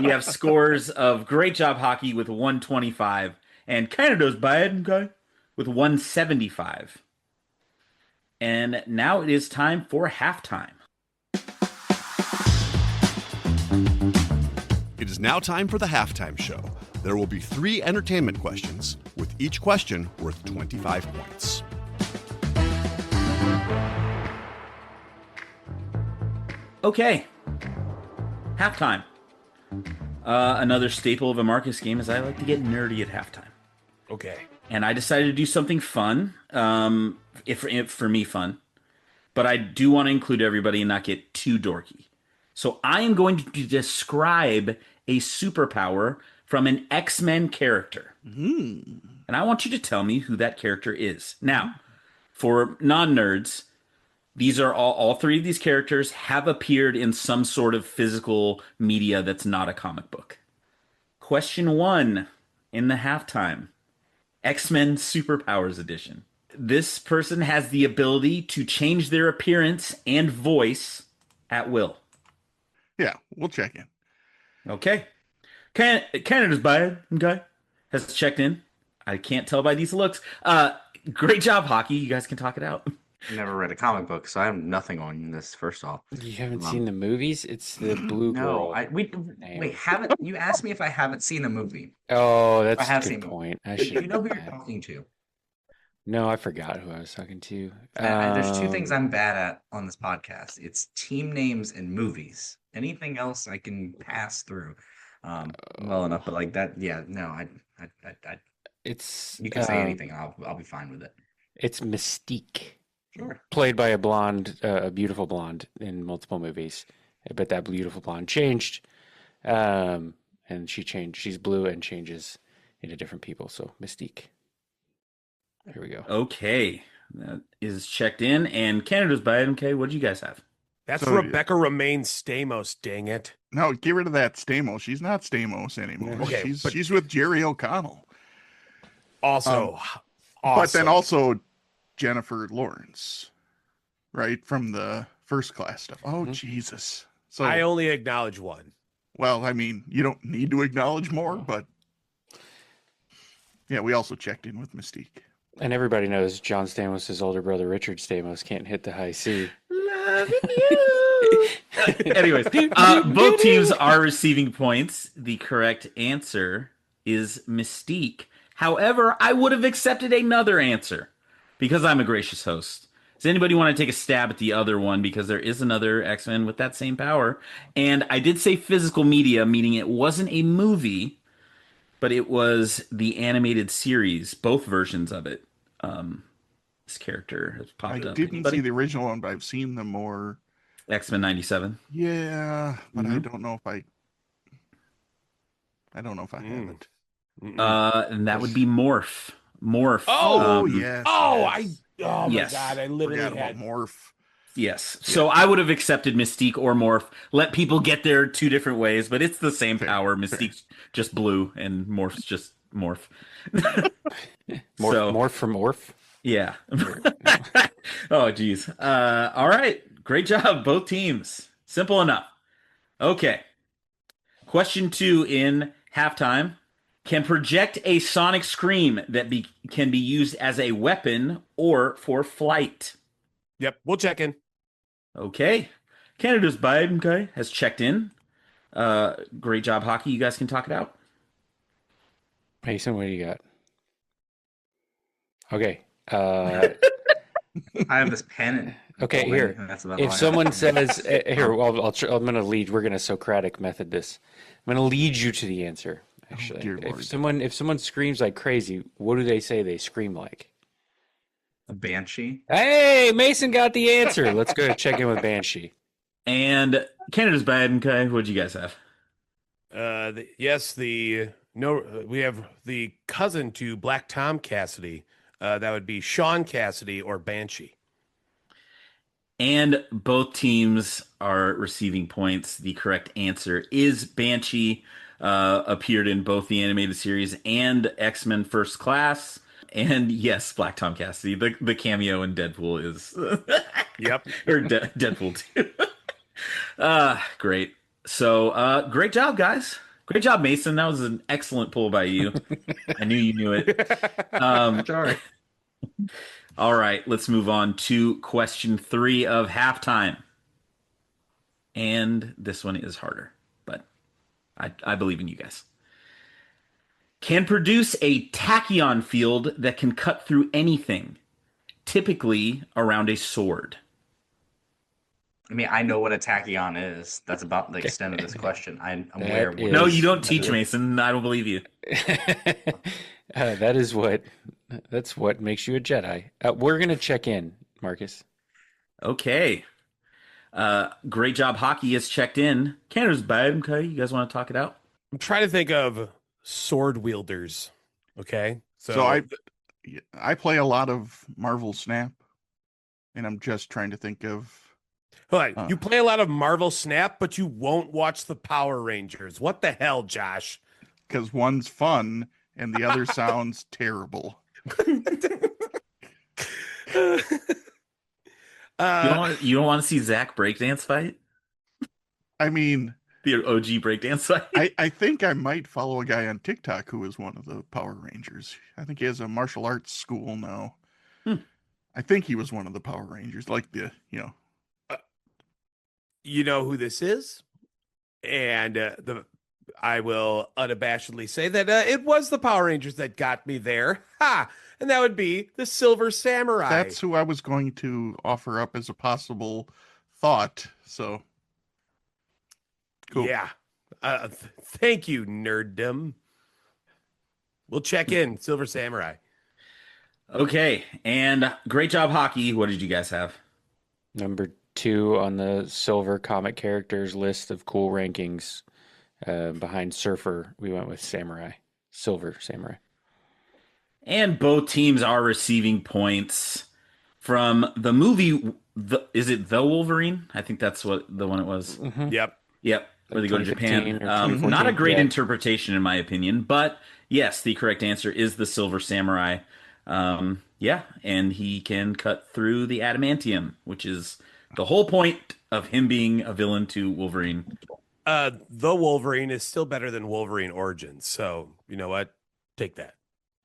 you have scores of great job hockey with 125 and Canada's bad guy with 175. And now it is time for halftime. It is now time for the halftime show. There will be 3 entertainment questions, with each question worth 25 points. Okay. Halftime. Another staple of a Markkus game is I like to get nerdy at halftime. Okay. And I decided to do something fun, if for me fun, but I do want to include everybody and not get too dorky. So I am going to describe a superpower from an X-Men character. And I want you to tell me who that character is. Now, for non-nerds, these are all three of these characters have appeared in some sort of physical media that's not a comic book. Question 1 in the halftime. X-Men Superpowers Edition. This person has the ability to change their appearance and voice at will. Yeah, we'll check in. Okay. Canada's bad guy has checked in. I can't tell by these looks. Great job, Hockey. You guys can talk it out. I never read a comic book, so I have nothing on this. First off, You haven't seen the movies? It's the Blue Girl. no. Wait. Haven't you asked me if I haven't seen a movie? Oh, that's I have a seen good them. point. I Do should. you know who you're talking to? No, I forgot who I was talking to. There's two things I'm bad at on this podcast. It's team names and movies. Anything else I can pass through well enough, but like that, yeah, no, I It's you can say anything, I'll be fine with it. It's Mystique, Sure. played by a beautiful blonde in multiple movies. But that beautiful blonde changed, and she changed. She's blue and changes into different people. So Mystique. Here we go. Okay. That is checked in. And Canada's bad. Okay, what do you guys have? That's So- Rebecca Romaine Stamos, dang it. No, get rid of that Stamos. She's not Stamos anymore. Okay, but- she's with Jerry O'Connell. Also, But awesome. then also Jennifer Lawrence, right? From the First Class stuff. Oh, Jesus. So, I only acknowledge one. well, I mean, you don't need to acknowledge more, but yeah, we also checked in with Mystique. And everybody knows John Stamos' older brother Richard Stamos can't hit the high C. Loving you. Anyways, both teams are receiving points. The correct answer is Mystique. However, I would have accepted another answer because I'm a gracious host. Does anybody want to take a stab at the other one? Because there is another X-Men with that same power. And I did say physical media, meaning it wasn't a movie, but it was the animated series, both versions of it. This character has I popped up. didn't Anybody? see the original one, but I've seen the more. X-Men 97. Yeah, but I Mhm. don't know if I have it. And that would be Morph. Morph. Oh, yes. Oh, yes. oh my Yes. God, I literally Forgot about had. Morph. Yes. So I would have accepted Mystique or Morph. Let people get there two different ways, but it's the same Fair, power. Mystique's just blue and Morph's just Morph. Morph from Morph. Yeah. Oh, geez. All right. Great job, both teams. Simple enough. Okay. Question 2 in halftime. Can project a sonic scream that can be used as a weapon or for flight. Yep, we'll check in. Okay. Canada's Biden has checked in. Great job, Hockey. You guys can talk it out. Mason, what do you got? Okay. I have this pen. And Okay, bowling, here. and that's about all If I someone have. says, here, I'm going to lead. We're going to Socratic method this. I'm going to lead you to the answer. Actually, dear Lord. if someone screams like crazy, what do they say they scream like? A banshee. Hey, Mason got the answer. Let's go check in with Banshee. And Canada's Biden, what'd you guys have? We have the cousin to Black Tom Cassidy. That would be Sean Cassidy or Banshee. And both teams are receiving points. The correct answer is Banshee. Appeared in both the animated series and X-Men First Class. And yes, Black Tom Cassidy. The cameo in Deadpool is... Yep. or Deadpool 2. Great. So, great job, guys. Great job, Mason. That was an excellent pull by you. I knew you knew it. Sorry. All right, let's move on to question 3 of halftime. And this one is harder, but I believe in you guys. Can produce a tachyon field that can cut through anything, typically around a sword. I mean, I know what a tachyon is. That's about the extent of this question. I'm aware of That what No, is- you don't teach, Mason. I don't believe you. That's what makes you a Jedi. We're gonna check in, Marcus. Okay. Great job. Hockey is checked in. Canada's bad. Okay, you guys want to talk it out? I'm trying to think of sword wielders. Okay. So I play a lot of Marvel Snap, and I'm just trying to think of. Hold on. You play a lot of Marvel Snap, but you won't watch the Power Rangers. What the hell, Josh? Because one's fun and the other sounds terrible. You don't want to see Zach breakdance fight? I mean, The OG breakdance fight? I think I might follow a guy on TikTok who is one of the Power Rangers. I think he has a martial arts school now. I think he was one of the Power Rangers, like You know who this is, and I will unabashedly say that it was the Power Rangers that got me there. Ha! And that would be the Silver Samurai. That's who I was going to offer up as a possible thought. So, cool. Yeah. Thank you, nerddom. We'll check in, Silver Samurai. Okay, and great job, Hockey. What did you guys have? Number 2 on the Silver comic characters list of cool rankings. Behind Surfer, we went with Samurai. Silver Samurai. And both teams are receiving points from the movie. Is it The Wolverine? I think that's what the one it was. Yep. Yep, where they go to Japan. 2015 or 2014, Not a great yeah. interpretation, in my opinion, but yes, the correct answer is the Silver Samurai. Yeah, and he can cut through the adamantium, which is the whole point of him being a villain to Wolverine. The Wolverine is still better than Wolverine Origins. So, you know what? Take that.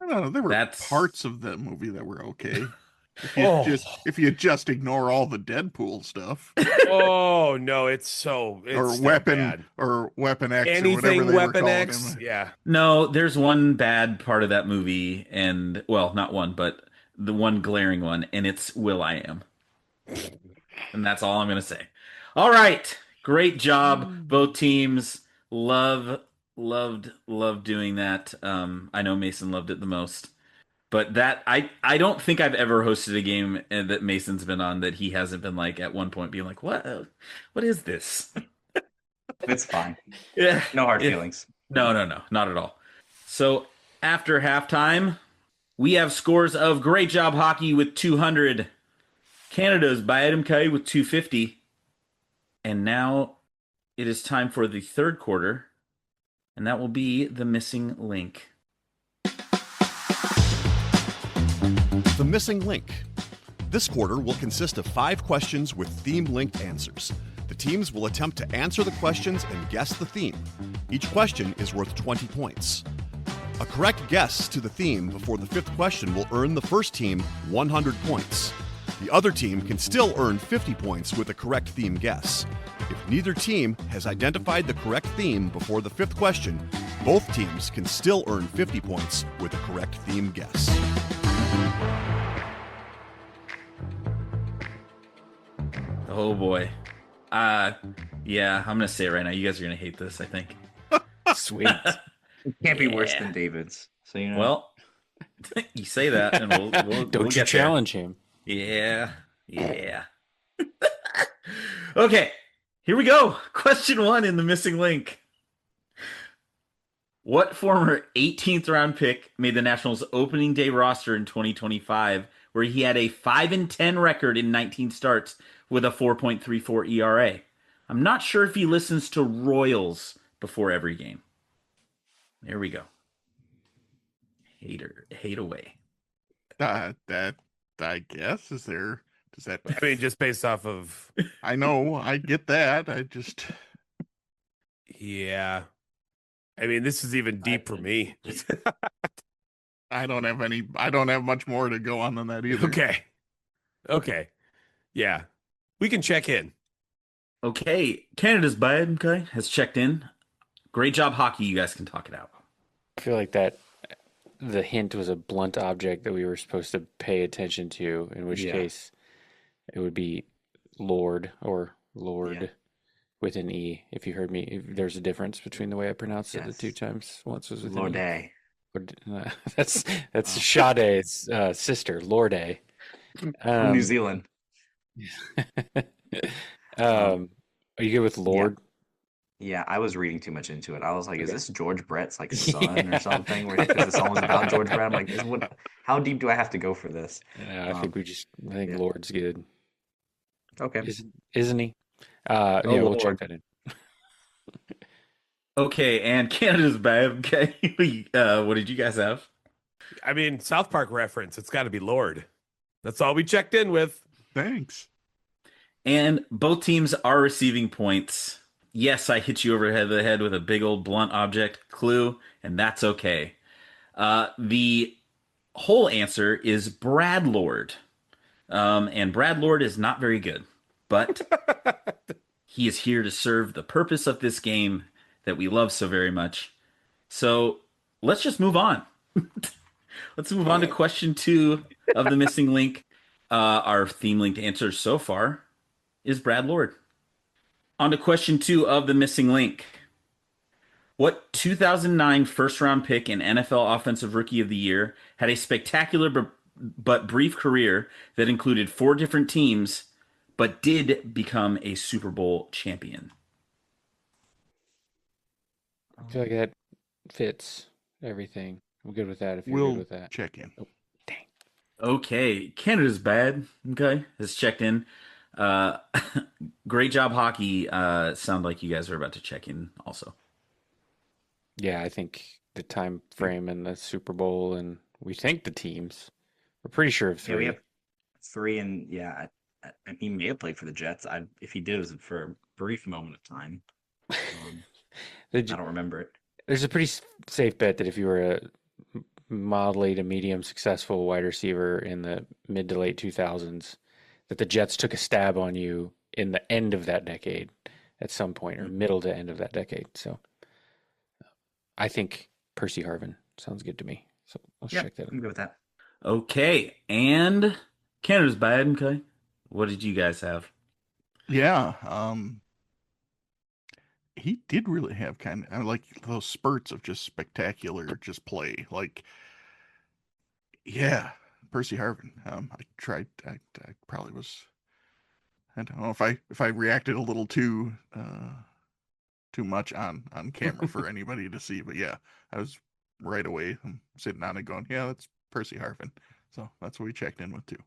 I don't know. There were That's- parts of that movie that were okay. Oh. If you just ignore all the Deadpool stuff Oh, no, it's still Weapon bad. or Weapon X or Anything whatever they were Weapon calling X. him. Yeah. No, there's one bad part of that movie, and well, not one, but the one glaring one, and it's Will.i.am. And that's all I'm going to say. All right. Great job, both teams. Loved doing that. I know Mason loved it the most. But that I don't think I've ever hosted a game that Mason's been on that he hasn't been like at one point being like, what is this? It's fine. Yeah. No hard feelings. No, not at all. So after halftime, we have scores of Great Job Hockey with 200, Canada's by Adam Kai with 250, and now it is time for the third quarter, and that will be the missing link. The missing link. This quarter will consist of 5 questions with theme-linked answers. The teams will attempt to answer the questions and guess the theme. Each question is worth 20 points. A correct guess to the theme before the 5th question will earn the first team 100 points. The other team can still earn 50 points with a correct theme guess. If neither team has identified the correct theme before the 5th question, both teams can still earn 50 points with a correct theme guess. Oh boy. Yeah, I'm gonna say it right now. You guys are gonna hate this, I think. Sweet. It can't be worse Yeah. than David's. So you know. Well, you say that, and we'll Don't we'll you get challenge him. there. Yeah. Okay, here we go. Question 1 in the missing link. What former 18th round pick made the Nationals opening day roster in 2025, where he had a 5-10 record in 19 starts with a 4.34 ERA? I'm not sure if he listens to Royals before every game. There we go. Hate away. That I guess does that? I mean, just based off of, I know, I get that. I just yeah. I mean, this is even deep for me. I don't have much more to go on than that either. Okay. Yeah. We can check in. Okay, Canada's bud has checked in. Great job, Hockey. You guys can talk it out. I feel like that the hint was a blunt object that we were supposed to pay attention to, in which Yeah. case it would be Lord or Lord Yeah. with an E. If you heard me, there's a difference between the way I pronounced it the two Yes. times. Once was with an Lorde. E. That's Oh, Sade's sister, Lorde. from New Um, Zealand. Um, are you good with yeah, Lord? yeah. I was reading too much into it. I was like, is Okay. this George Brett's like son or Yeah. something? Because the song's about George Brett. I'm like, is what? How deep do I have to go for this? I think Um, I think yeah. Lord's good. Okay. Isn't he? Oh Yeah, we'll check Lord. that in. Okay, and Canada's bad. Okay, what did you guys have? I mean, South Park reference. It's got to be Lord. That's all we checked in with. Thanks. And both teams are receiving points. Yes, I hit you over the head with a big old blunt object clue, and that's okay. The whole answer is Brad Lord. And Brad Lord is not very good, but he is here to serve the purpose of this game that we love so very much. So let's just move on. Let's move on to question 2 of the missing link. Our theme linked answer so far is Brad Lord. On to question 2 of the missing link. What 2009 first round pick and NFL Offensive Rookie of the Year had a spectacular but brief career that included 4 different teams but did become a Super Bowl champion? I feel like that fits everything. I'm good with that if you're good We'll with that. check in. Oh, dang. Okay, Canada's bad. Okay, has checked in. Uh, great job, hockey. Sound like you guys are about to check in also. Yeah, I think the time frame and the Super Bowl, and we think the teams. We're pretty sure of Yeah, we 3. have 3, and yeah, he may have played for the Jets. If he did, it was for a brief moment of time. The I J- don't remember it. There's a pretty safe bet that if you were a mildly to medium successful wide receiver in the mid to late 2000s, that the Jets took a stab on you in the end of that decade at some point, or middle to end of that decade. So I think Percy Harvin sounds good to me. So let's Yeah, check that I'm out. good with that. Okay, and Canada's bad. Okay, what did you guys have? Yeah, he did really have kind of like those spurts of just spectacular just play. Like, yeah, Percy Harvin. I tried. I probably was. I don't know if I reacted a little too much on camera for anybody to see, but yeah, I was right away. I'm sitting on it going, yeah, that's Percy Harvin. So that's what we checked in with too.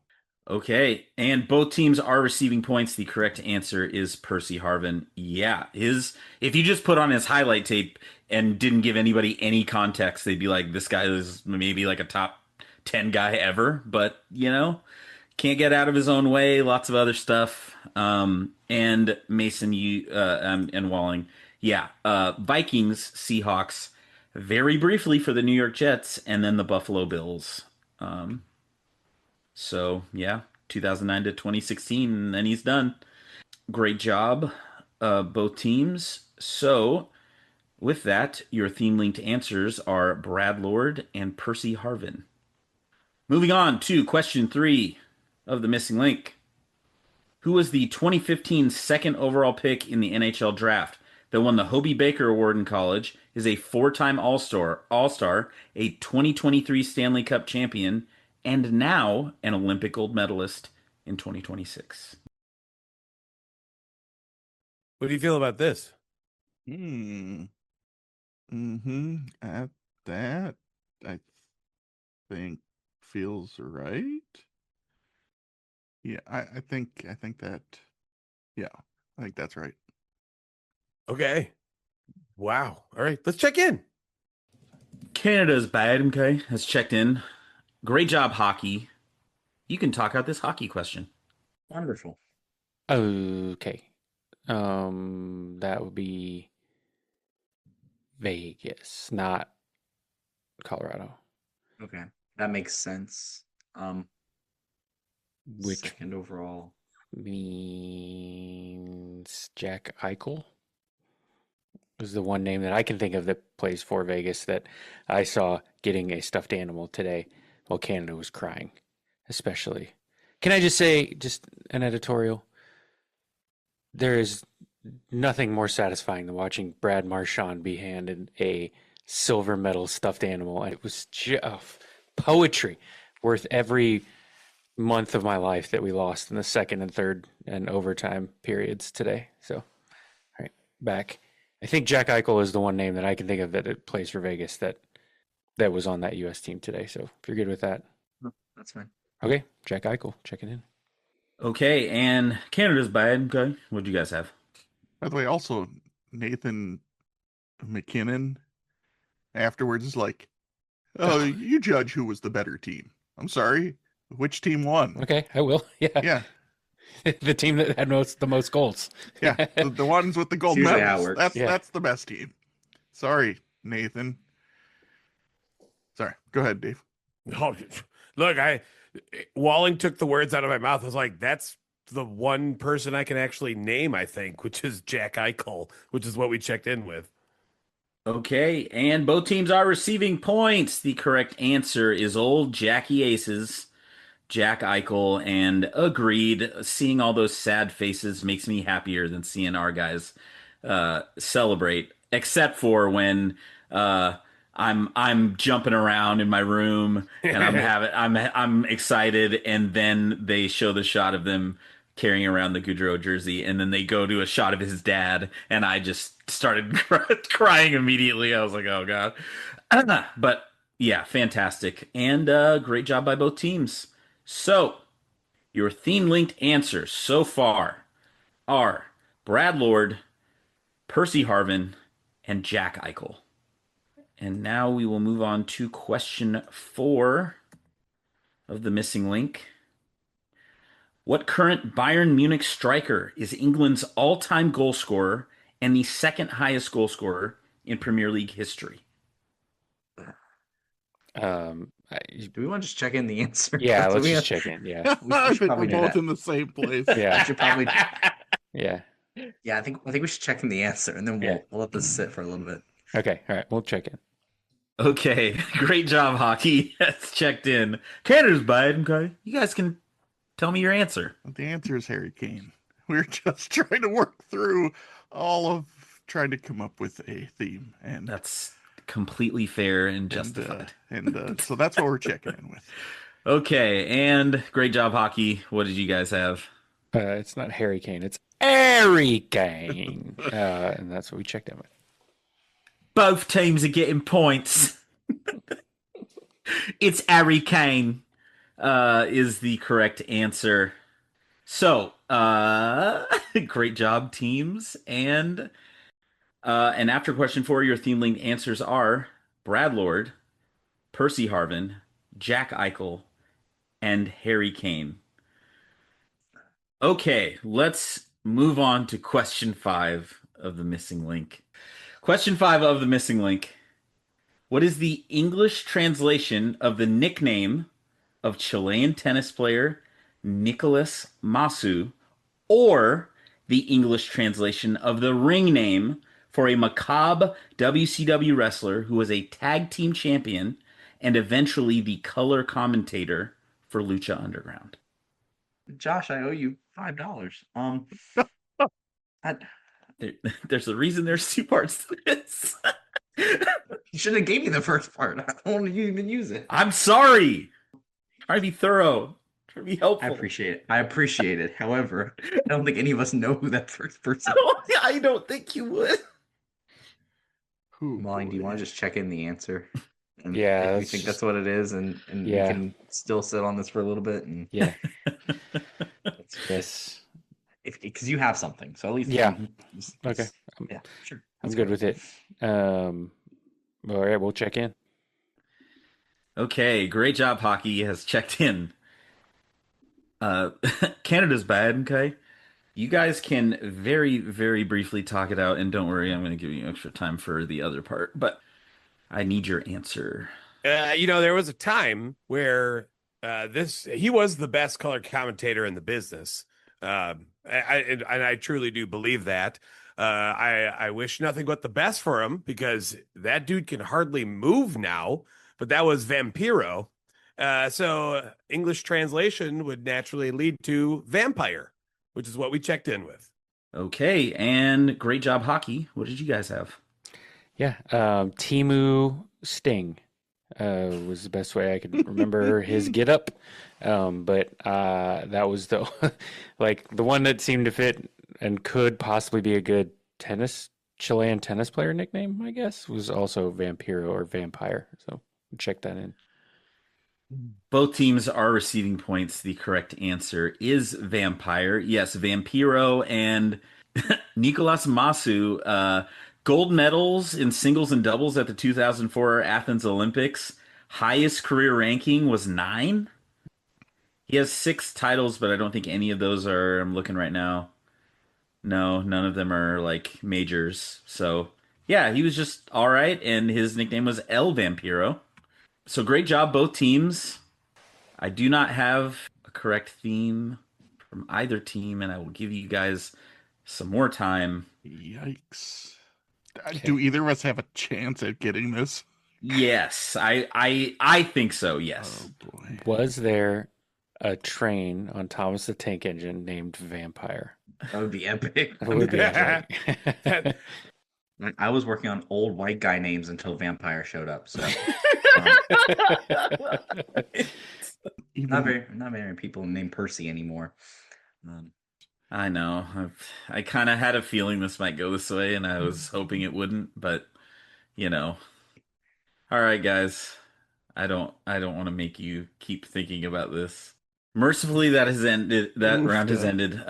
Okay, and both teams are receiving points. The correct answer is Percy Harvin. Yeah, his if you just put on his highlight tape and didn't give anybody any context, they'd be like, this guy is maybe like a top 10 guy ever, but can't get out of his own way. Lots of other stuff. And Mason, you and Walling, yeah. Vikings, Seahawks, very briefly for the New York Jets, and then the Buffalo Bills. So yeah, 2009 to 2016, and then he's done. Great job, both teams. So with that, your theme linked answers are Brad Lord and Percy Harvin. Moving on to question 3 of the missing link. Who was the 2015 second overall pick in the NHL draft that won the Hobie Baker Award in college, is a 4-time All-Star, a 2023 Stanley Cup champion, and now an Olympic gold medalist in 2026? What do you feel about this? Hmm. Mm-hmm. At that, I think feels right. Yeah, I think that. Yeah, I think that's right. Okay. Wow. All right. Let's check in. Canada's bad, okay, has checked in. Great job, hockey. You can talk out this hockey question. Wonderful. Okay. That would be Vegas, not Colorado. Okay, that makes sense. Which Second overall. means Jack Eichel is the one name that I can think of that plays for Vegas that I saw getting a stuffed animal today while Canada was crying, especially. Can I just say, just an editorial? There is nothing more satisfying than watching Brad Marchand be handed a silver medal stuffed animal. And it was just poetry, worth every month of my life that we lost in the second and third and overtime periods today. So, all right, back. I think Jack Eichel is the one name that I can think of that plays for Vegas that was on that U.S. team today. So if you're good with that. That's fine. Okay, Jack Eichel, checking in. Okay, and Canada's bad. Okay, what do you guys have? By the way, also Nathan McKinnon afterwards is like, "Oh, you judge who was the better team." I'm sorry, which team won? Okay, I will. Yeah. Yeah, The team that had the most goals. yeah, the ones with the gold It's usually how it medals. works. That's the best team. Sorry, Nathan. Sorry, go ahead, Dave. Oh, look, Walling took the words out of my mouth. I was like, that's the one person I can actually name, I think, which is Jack Eichel, which is what we checked in with. Okay, and both teams are receiving points. The correct answer is old Jackie Aces, Jack Eichel, and agreed. Seeing all those sad faces makes me happier than seeing our guys celebrate, except for when I'm jumping around in my room and I'm excited, and then they show the shot of them carrying around the Goudreau jersey, and then they go to a shot of his dad, and I just started crying immediately. I was like, oh god. But yeah, fantastic, and great job by both teams. So your theme linked answers so far are Brad Lord, Percy Harvin, and Jack Eichel. And now we will move on to question 4 of the missing link. What current Bayern Munich striker is England's all-time goal scorer and the second highest goal scorer in Premier League history? Do we want to just check in the answer? Yeah, let's just check in. Yeah. I think we're probably do both that. in the same place. Yeah. We should probably. Yeah. Yeah, I think we should check in the answer, and then we'll let this sit for a little bit. Okay. All right. We'll check in. Okay, great job, Hockey. That's checked in. Canada's bad. Okay, you guys can tell me your answer. The answer is Harry Kane. We're just trying to work through all of trying to come up with a theme, and That's completely fair and justified. so that's what we're checking in with. Okay, and great job, Hockey. What did you guys have? It's not Harry Kane. It's Harry Kane. And that's what we checked in with. Both teams are getting points. It's Harry Kane is the correct answer. So, great job, teams. And after question 4, your theme linked answers are Brad Lord, Percy Harvin, Jack Eichel, and Harry Kane. Okay, let's move on to question 5 of the missing link. Question 5 of the missing link. What is the English translation of the nickname of Chilean tennis player Nicolas Masu, or the English translation of the ring name for a macabre WCW wrestler who was a tag team champion and eventually the color commentator for Lucha Underground? Josh, I owe you $5. There's a reason there's 2 parts to this. You should have gave me the first part. I don't want to even use it. I'm sorry. Try to be thorough. Try to be helpful. I appreciate it. However, I don't think any of us know who that first person is. I don't think you would. Molly, do you want to just check in the answer? And Yeah, if you let's think just- that's what it is, and Yeah. we can still sit on this for a little bit, and Yeah. Yes. because you have something, so at least Yeah. just- Okay. yeah, sure. I'm good with it. All right, we'll check in. Okay, great job, Hockey has checked in. Canada's bad, okay? You guys can very, very briefly talk it out, and don't worry, I'm going to give you extra time for the other part, but I need your answer. There was a time where he was the best color commentator in the business. I truly do believe that. I wish nothing but the best for him, because that dude can hardly move now, but that was Vampiro. So English translation would naturally lead to vampire, which is what we checked in with. Okay, and great job, hockey. What did you guys have? Yeah, Timu Sting was the best way I could remember his get up. But that was the like the one that seemed to fit and could possibly be a good Chilean tennis player nickname, I guess, was also Vampiro or Vampire. So check that in. Both teams are receiving points. The correct answer is Vampire. Yes, Vampiro and Nicolas Masu, gold medals in singles and doubles at the 2004 Athens Olympics. Highest career ranking was 9. He has 6 titles, but I don't think any of those are. I'm looking right now. No, none of them are like majors. So, yeah, he was just all right, and his nickname was El Vampiro. So, great job, both teams. I do not have a correct theme from either team, and I will give you guys some more time. Yikes. Do either of us have a chance at getting this? Yes, I think so. Yes. Oh boy. Was there a train on Thomas the Tank Engine named Vampire? That would be epic. That would be epic. I was working on old white guy names until Vampire showed up. So not very many people named Percy anymore. I know. I kind of had a feeling this might go this way, and I was hoping it wouldn't. But all right, guys. I don't want to make you keep thinking about this. Mercifully, that has ended. That round has ended.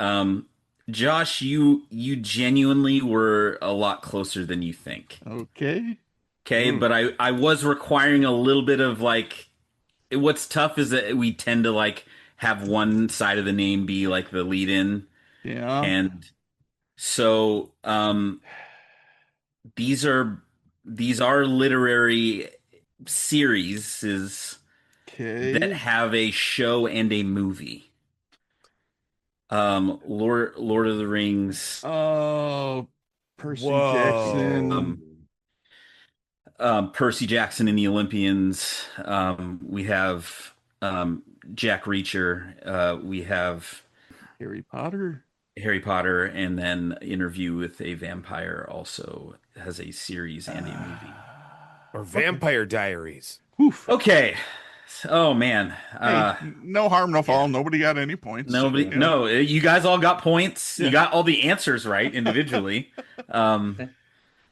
Josh, you genuinely were a lot closer than you think. Okay. Okay, but I was requiring a little bit of like. What's tough is that we tend to like have one side of the name be like the lead in. Yeah. And so these are literary series that have a show and a movie. Lord of the Rings. Oh, Percy Jackson. Percy Jackson and the Olympians. We have Jack Reacher. We have Harry Potter. And then Interview with a Vampire also has a series and a movie. Or Vampire Diaries. Oof. Okay. Oh man. Hey, no harm, no foul. Nobody got any points. Nobody. So, yeah. No, you guys all got points. You got all the answers right individually. All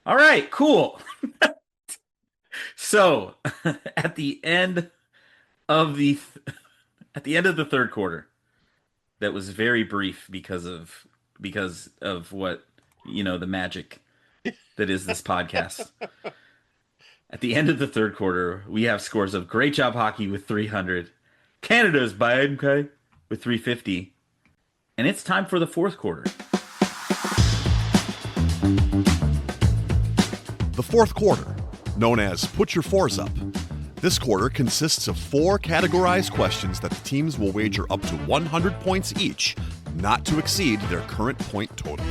right. Cool. So at the end of the third quarter, that was very brief because of what the magic that is this podcast. At the end of the third quarter, we have scores of Great Job Hockey with 300, Canada's Bayern with 350, and it's time for the fourth quarter. The fourth quarter, known as Put Your Fours Up. This quarter consists of 4 categorized questions that the teams will wager up to 100 points each, not to exceed their current point total.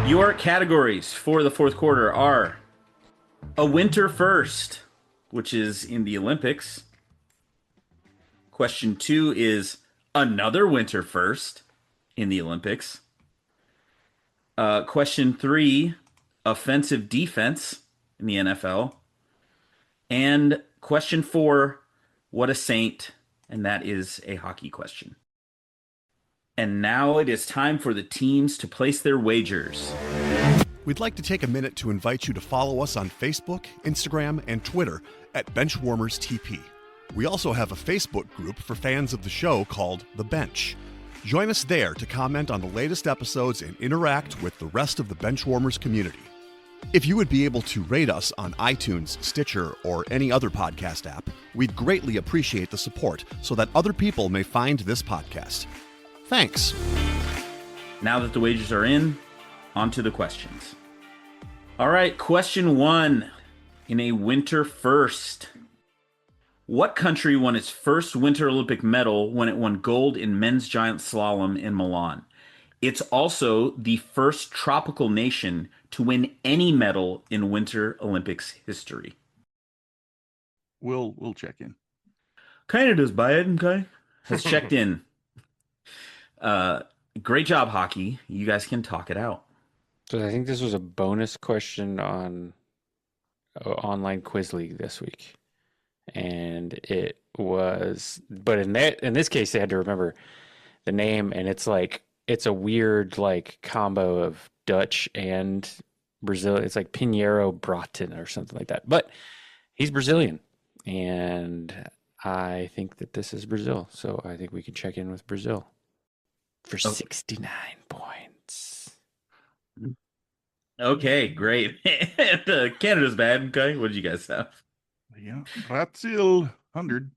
Your categories for the fourth quarter are a winter first, which is in the Olympics. Question 2 is another winter first in the Olympics. Question 3, offensive defense in the NFL. And question 4, what a saint, and that is a hockey question. And now it is time for the teams to place their wagers. We'd like to take a minute to invite you to follow us on Facebook, Instagram, and Twitter at Benchwarmers TP. We also have a Facebook group for fans of the show called The Bench. Join us there to comment on the latest episodes and interact with the rest of the Benchwarmers community. If you would be able to rate us on iTunes, Stitcher, or any other podcast app, we'd greatly appreciate the support so that other people may find this podcast. Thanks. Now that the wagers are in, on to the questions. All right, question 1. In a winter first, what country won its first Winter Olympic medal when it won gold in men's giant slalom in Milan? It's also the first tropical nation to win any medal in Winter Olympics history. We'll check in. Canada's Bayern has checked in. Great job, hockey. You guys can talk it out. So I think this was a bonus question on online quiz league this week, and it was. But in this case, they had to remember the name, and it's a weird like combo of Dutch and Brazil. It's like Pinheiro Broughton or something like that. But he's Brazilian, and I think that this is Brazil. So I think we can check in with Brazil for 69 points. Okay, great. Canada's bad. Okay, what did you guys have? Yeah, Brazil 100.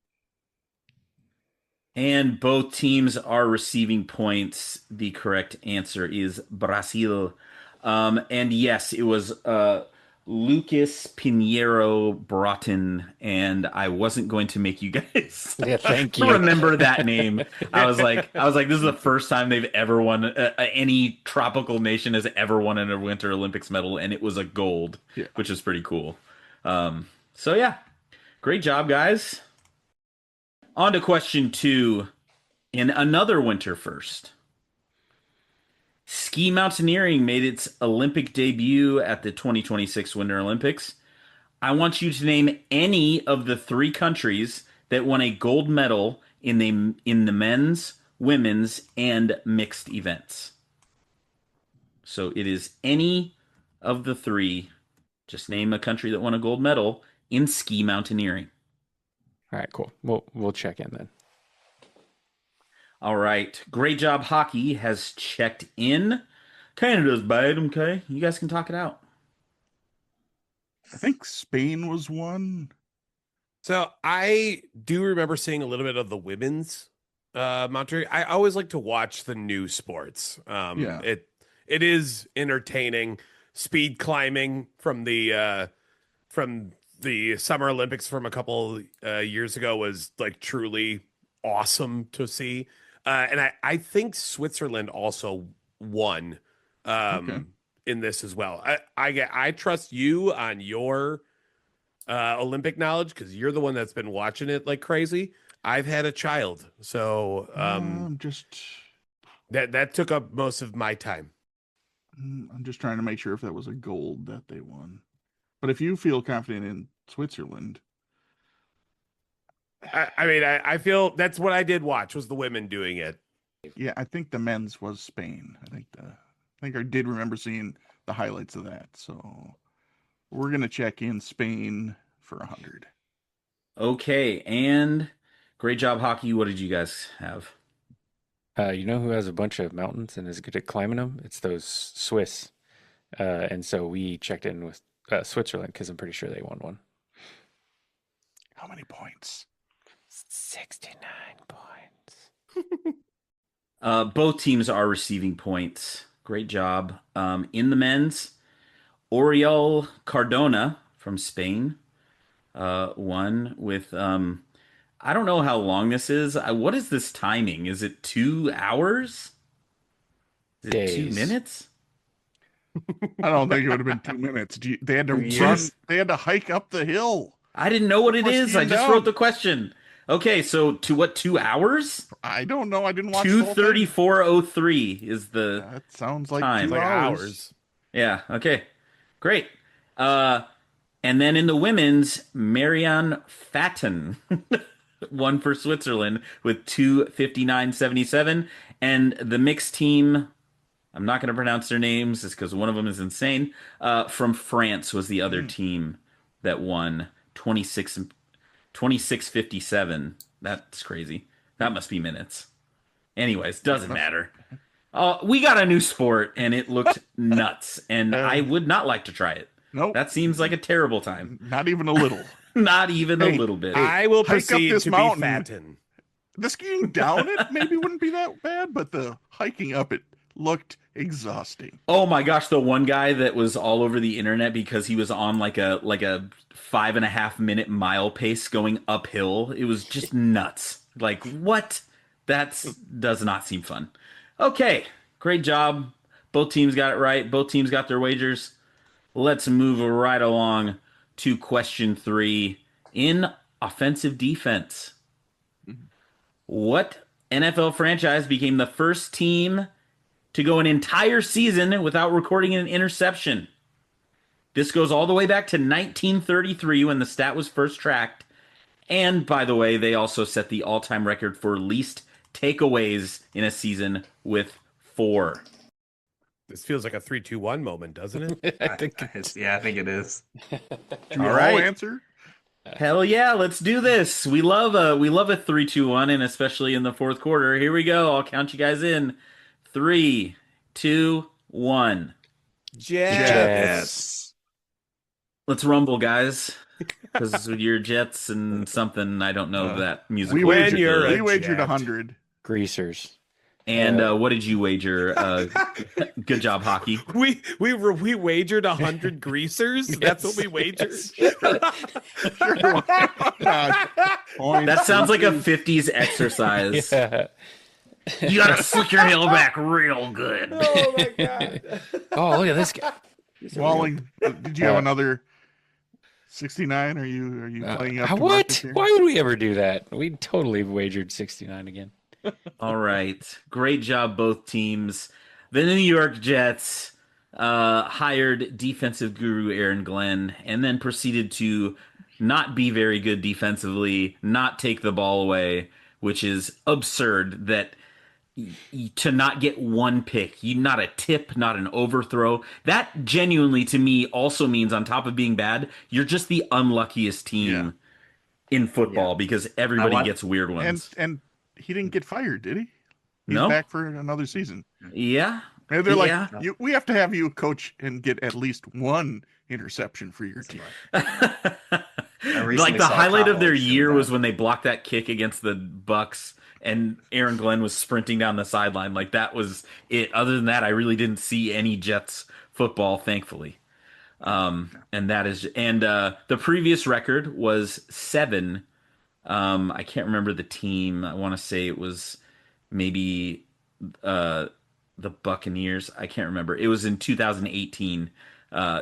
And both teams are receiving points. The correct answer is Brazil. And yes, it was Lucas Pinheiro Broughton, and I wasn't going to make you guys Thank you. remember that name. I was like, this is the first time they've ever won. Any tropical nation has ever won a Winter Olympics medal, and it was a gold, which is pretty cool. So yeah, great job, guys. On to question 2, in another winter first. Ski mountaineering made its Olympic debut at the 2026 Winter Olympics. I want you to name any of the 3 countries that won a gold medal in the men's, women's, and mixed events. So it is any of the 3. Just name a country that won a gold medal in ski mountaineering. All right, cool. We'll check in then. All right. Great job. Hockey has checked in. Canada's bad, okay? You guys can talk it out. I think Spain was one. So I do remember seeing a little bit of the women's mountaineering. I always like to watch the new sports. It is entertaining. Speed climbing from the Summer Olympics from a couple years ago was like truly awesome to see. And I think Switzerland also won in this as well. I trust you on your Olympic knowledge because you're the one that's been watching it like crazy. I've had a child, so that took up most of my time. I'm just trying to make sure if that was a gold that they won. But if you feel confident in Switzerland, I feel that's what I did watch was the women doing it. Yeah, I think the men's was Spain. I think I did remember seeing the highlights of that. So we're gonna check in Spain for 100. Okay, and great job, hockey. What did you guys have? You know who has a bunch of mountains and is good at climbing them? It's those Swiss. And so we checked in with Switzerland because I'm pretty sure they won one. How many points? 69 points. Both teams are receiving points. Great job. In the men's, Oriol Cardona from Spain won with I don't know how long this is. What is this timing? Is it 2 hours? Is it Days. 2 minutes? I don't think it would have been 2 minutes. They had to run. They had to hike up the hill. I didn't know what it is. I just down. wrote the question. Okay, so to what, 2 hours? I don't know. I didn't watch. 2:34:03 is the That sounds like time. 2 Like hours. Yeah. Okay. Great. And then in the women's, Marianne Fatten won for Switzerland with 2:59:77, and the mixed team. I'm not going to pronounce their names just because one of them is insane. From France was the other team that won 26:57. That's crazy. That must be minutes. Anyways, doesn't matter. We got a new sport, and it looked nuts, and I would not like to try it. Nope. That seems like a terrible time. Not even a little. Not even a little bit. I will hike up proceed this to mountain. be fatten. The skiing down it maybe wouldn't be that bad, but the hiking up it looked exhausting. Oh my gosh, the one guy that was all over the internet because he was on like a 5.5 minute mile pace going uphill. It was just nuts. Like, what? That does not seem fun. Okay, great job. Both teams got it right. Both teams got their wagers. Let's move right along to question 3 in offensive defense. What NFL franchise became the first team to go an entire season without recording an interception. This goes all the way back to 1933 when the stat was first tracked. And by the way, they also set the all-time record for least takeaways in a season with 4. This feels like a 3-2-1 moment, doesn't it? I think it is. Do we All all right. answer? Hell yeah, let's do this. We love a 3-2-1, and especially in the fourth quarter. Here we go. I'll count you guys in. 3, 2, 1. Jets. Let's rumble, guys. Because you're Jets and something I don't know that music. We When you're a wagered Jet. 100. Greasers. And what did you wager? Good job, hockey. We wagered 100 greasers. That's what we wagered. That sounds like a 50s exercise. Yeah. You gotta slick your heel back real good. Oh my god. Oh, look at this guy. Walling, did you have another 69? Are you playing up to Markkus What? here? Why would we ever do that? We totally wagered 69 again. All right. Great job, both teams. The New York Jets hired defensive guru Aaron Glenn and then proceeded to not be very good defensively, not take the ball away, which is absurd that to not get one pick, not a tip, not an overthrow. That genuinely, to me, also means on top of being bad, you're just the unluckiest team in football because everybody gets weird ones. And he didn't get fired, did he? He's No. back for another season. Yeah. And they're Yeah. like, we have to have you coach and get at least one interception for your team. Like the highlight of their year was when they blocked that kick against the Bucks and Aaron Glenn was sprinting down the sideline. Like that was it. Other than that, I really didn't see any Jets football, thankfully. And the previous record was 7. I can't remember the team. I want to say it was maybe the Buccaneers. I can't remember. It was in 2018.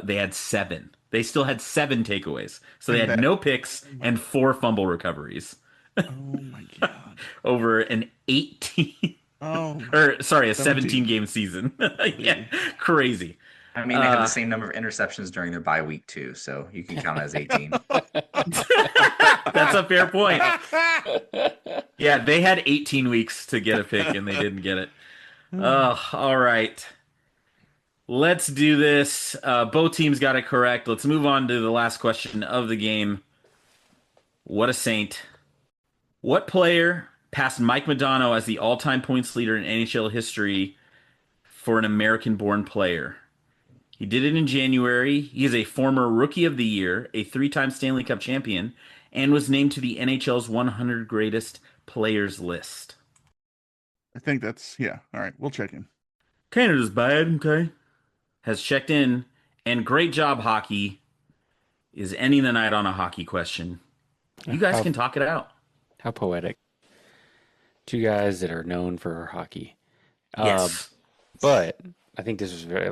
They had 7. They still had 7 takeaways. So they had no picks and 4 fumble recoveries. Oh my god. Over an 18 a 17 game season. Yeah, crazy. I mean, they had the same number of interceptions during their bye week too, so you can count it as 18. That's a fair point. Yeah, they had 18 weeks to get a pick and they didn't get it. All right. Let's do this. Both teams got it correct. Let's move on to the last question of the game. What a saint. What player passed Mike Modano as the all-time points leader in NHL history for an American-born player? He did it in January. He is a former Rookie of the Year, a 3-time Stanley Cup champion, and was named to the NHL's 100 Greatest Players list. I think that's, all right, we'll check in. Canada's bad, okay? Has checked in, and great job, hockey, is ending the night on a hockey question. You guys can talk it out. How poetic. 2 guys that are known for hockey. Yes. But I think this was very,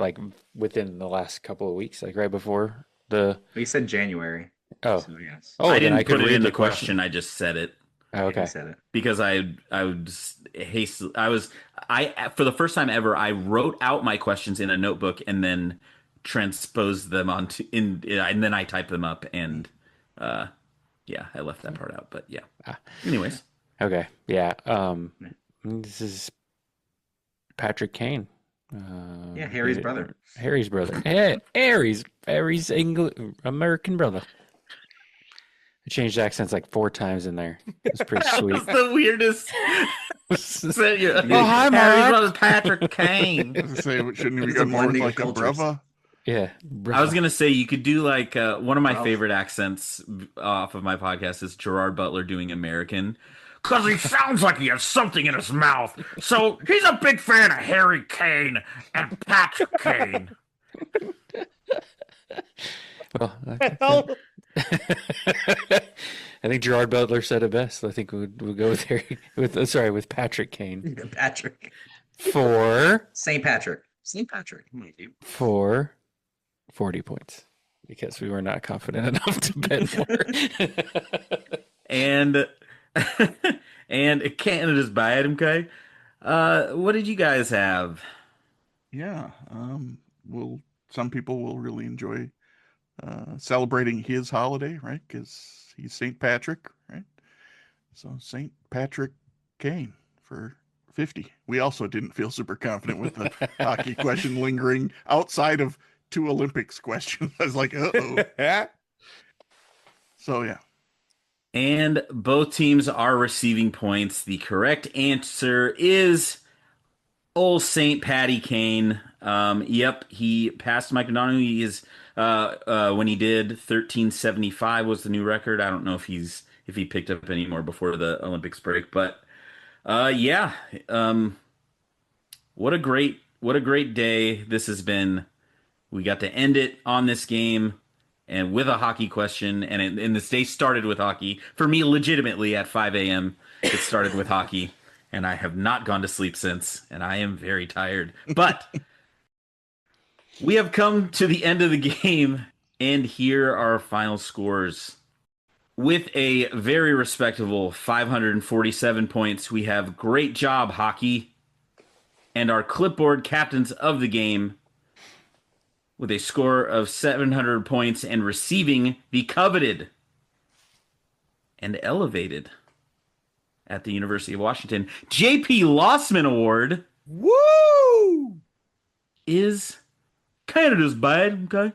within the last couple of weeks, right before the... We said January. Oh. So yes. Oh, I then didn't could put it read in the question. I just said it. Oh, okay. You said it. Because I for the first time ever, I wrote out my questions in a notebook and then transposed them and then I typed them up and I left that part out, but yeah. Anyways. Okay. Yeah. This is Patrick Kane. Harry's brother. Harry's brother. Yeah, Harry's American brother. I changed accents 4 times in there. It's pretty sweet. That's the weirdest. Hi, Harry's Mark. brother's Patrick Kane. I was gonna say, shouldn't we It's go a more with blending of a cultures. brava? Yeah. I was gonna say you could do one of my favorite accents off of my podcast is Gerard Butler doing American, because he sounds like he has something in his mouth. So he's a big fan of Harry Kane and Patrick Kane. Well, I think Gerard Butler said it best. I think we'll go with Harry with Patrick Kane Patrick. for St. Patrick. for 40 points because we were not confident enough to bet more. And Canada's bad, okay? What did you guys have? Yeah. Some people will really enjoy celebrating his holiday, right? Because he's St. Patrick, right? So St. Patrick Kane for 50. We also didn't feel super confident with the hockey question lingering outside of 2 Olympics questions. I was like, uh-oh. So, yeah. And both teams are receiving points. The correct answer is old St. Patty Kane. Yep, he passed Mike O'Donoghue. He is when he did 1375 was the new record. I don't know if he picked up any more before the Olympics break, but yeah. What a great day this has been. We got to end it on this game and with a hockey question, and this day started with hockey. For me, legitimately, at 5 a.m., it started with hockey, and I have not gone to sleep since, and I am very tired. But we have come to the end of the game, and here are our final scores. With a very respectable 547 points, we have Great Job, Hockey, and our clipboard captains of the game with a score of 700 points and receiving the coveted and elevated at the University of Washington J.P. Lossman Award. Woo! Is Canada's bad, okay?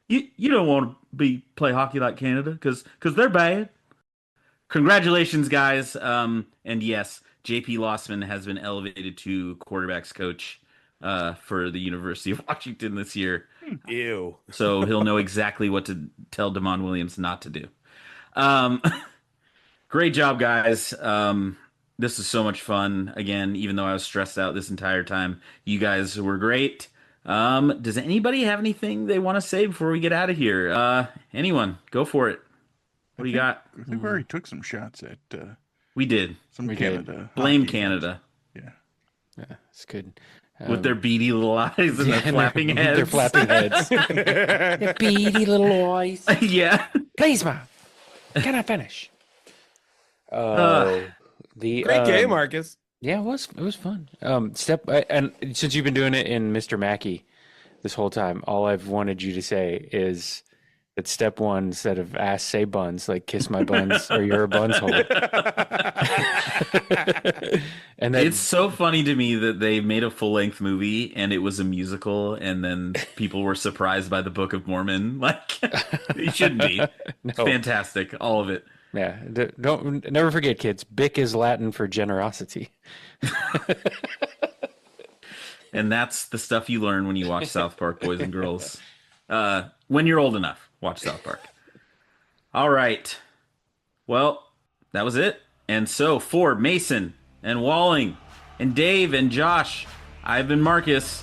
You don't want to play hockey like Canada because they're bad. Congratulations, guys. And yes, J.P. Lossman has been elevated to quarterbacks coach for the University of Washington this year. Ew. So he'll know exactly what to tell Damon Williams not to do. Great job, guys. This was so much fun. Again, even though I was stressed out this entire time, you guys were great. Does anybody have anything they want to say before we get out of here? Anyone, go for it. What do you got? I think we already took some shots at We did. some Canada. Blame hockey. Canada. Yeah. Yeah, it's good. With their beady little eyes and their flapping heads. Their flapping heads. Their beady little eyes. Yeah. Please, ma. Can I finish? Great game, Markkus. Yeah, it was fun. And since you've been doing it in Mr. Mackey this whole time, all I've wanted you to say is that step one, instead of ass, say buns, like kiss my buns or you're a buns hole. And it's so funny to me that they made a full-length movie and it was a musical, and then people were surprised by the Book of Mormon. Like, it shouldn't be. It's fantastic, all of it. Yeah, never forget, kids. Bic is Latin for generosity. And that's the stuff you learn when you watch South Park, boys and girls. When you're old enough, watch South Park. All right. Well, that was it. And so for Mason and Walling and Dave and Josh, I've been Markkus,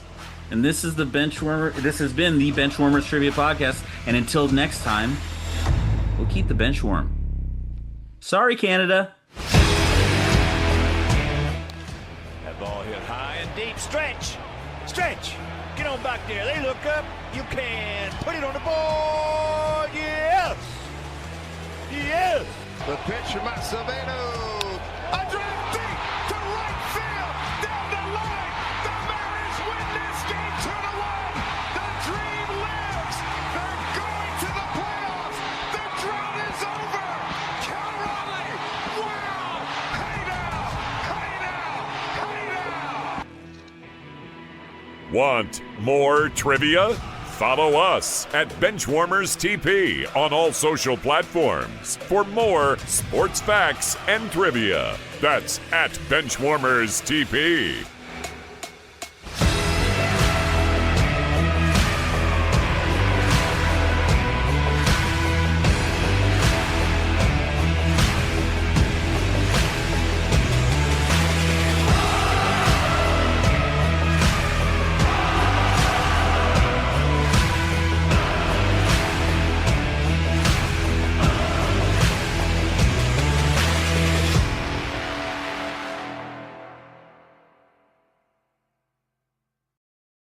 and this is the Benchwarmer. This has been the Benchwarmers Trivia Podcast. And until next time, we'll keep the bench warm. Sorry, Canada. That ball hit high and deep. Stretch. Get on back there. They look up. You can put it on the board. Yes. The pitch from Acevedo. A drive deep to right field. Down the line. The Mariners win this game 2-1. The dream lives. They're going to the playoffs. The drought is over. Cal Raleigh. Wow. Hey now. Want more trivia? Follow us at Benchwarmers TP on all social platforms for more sports facts and trivia. That's at Benchwarmers TP.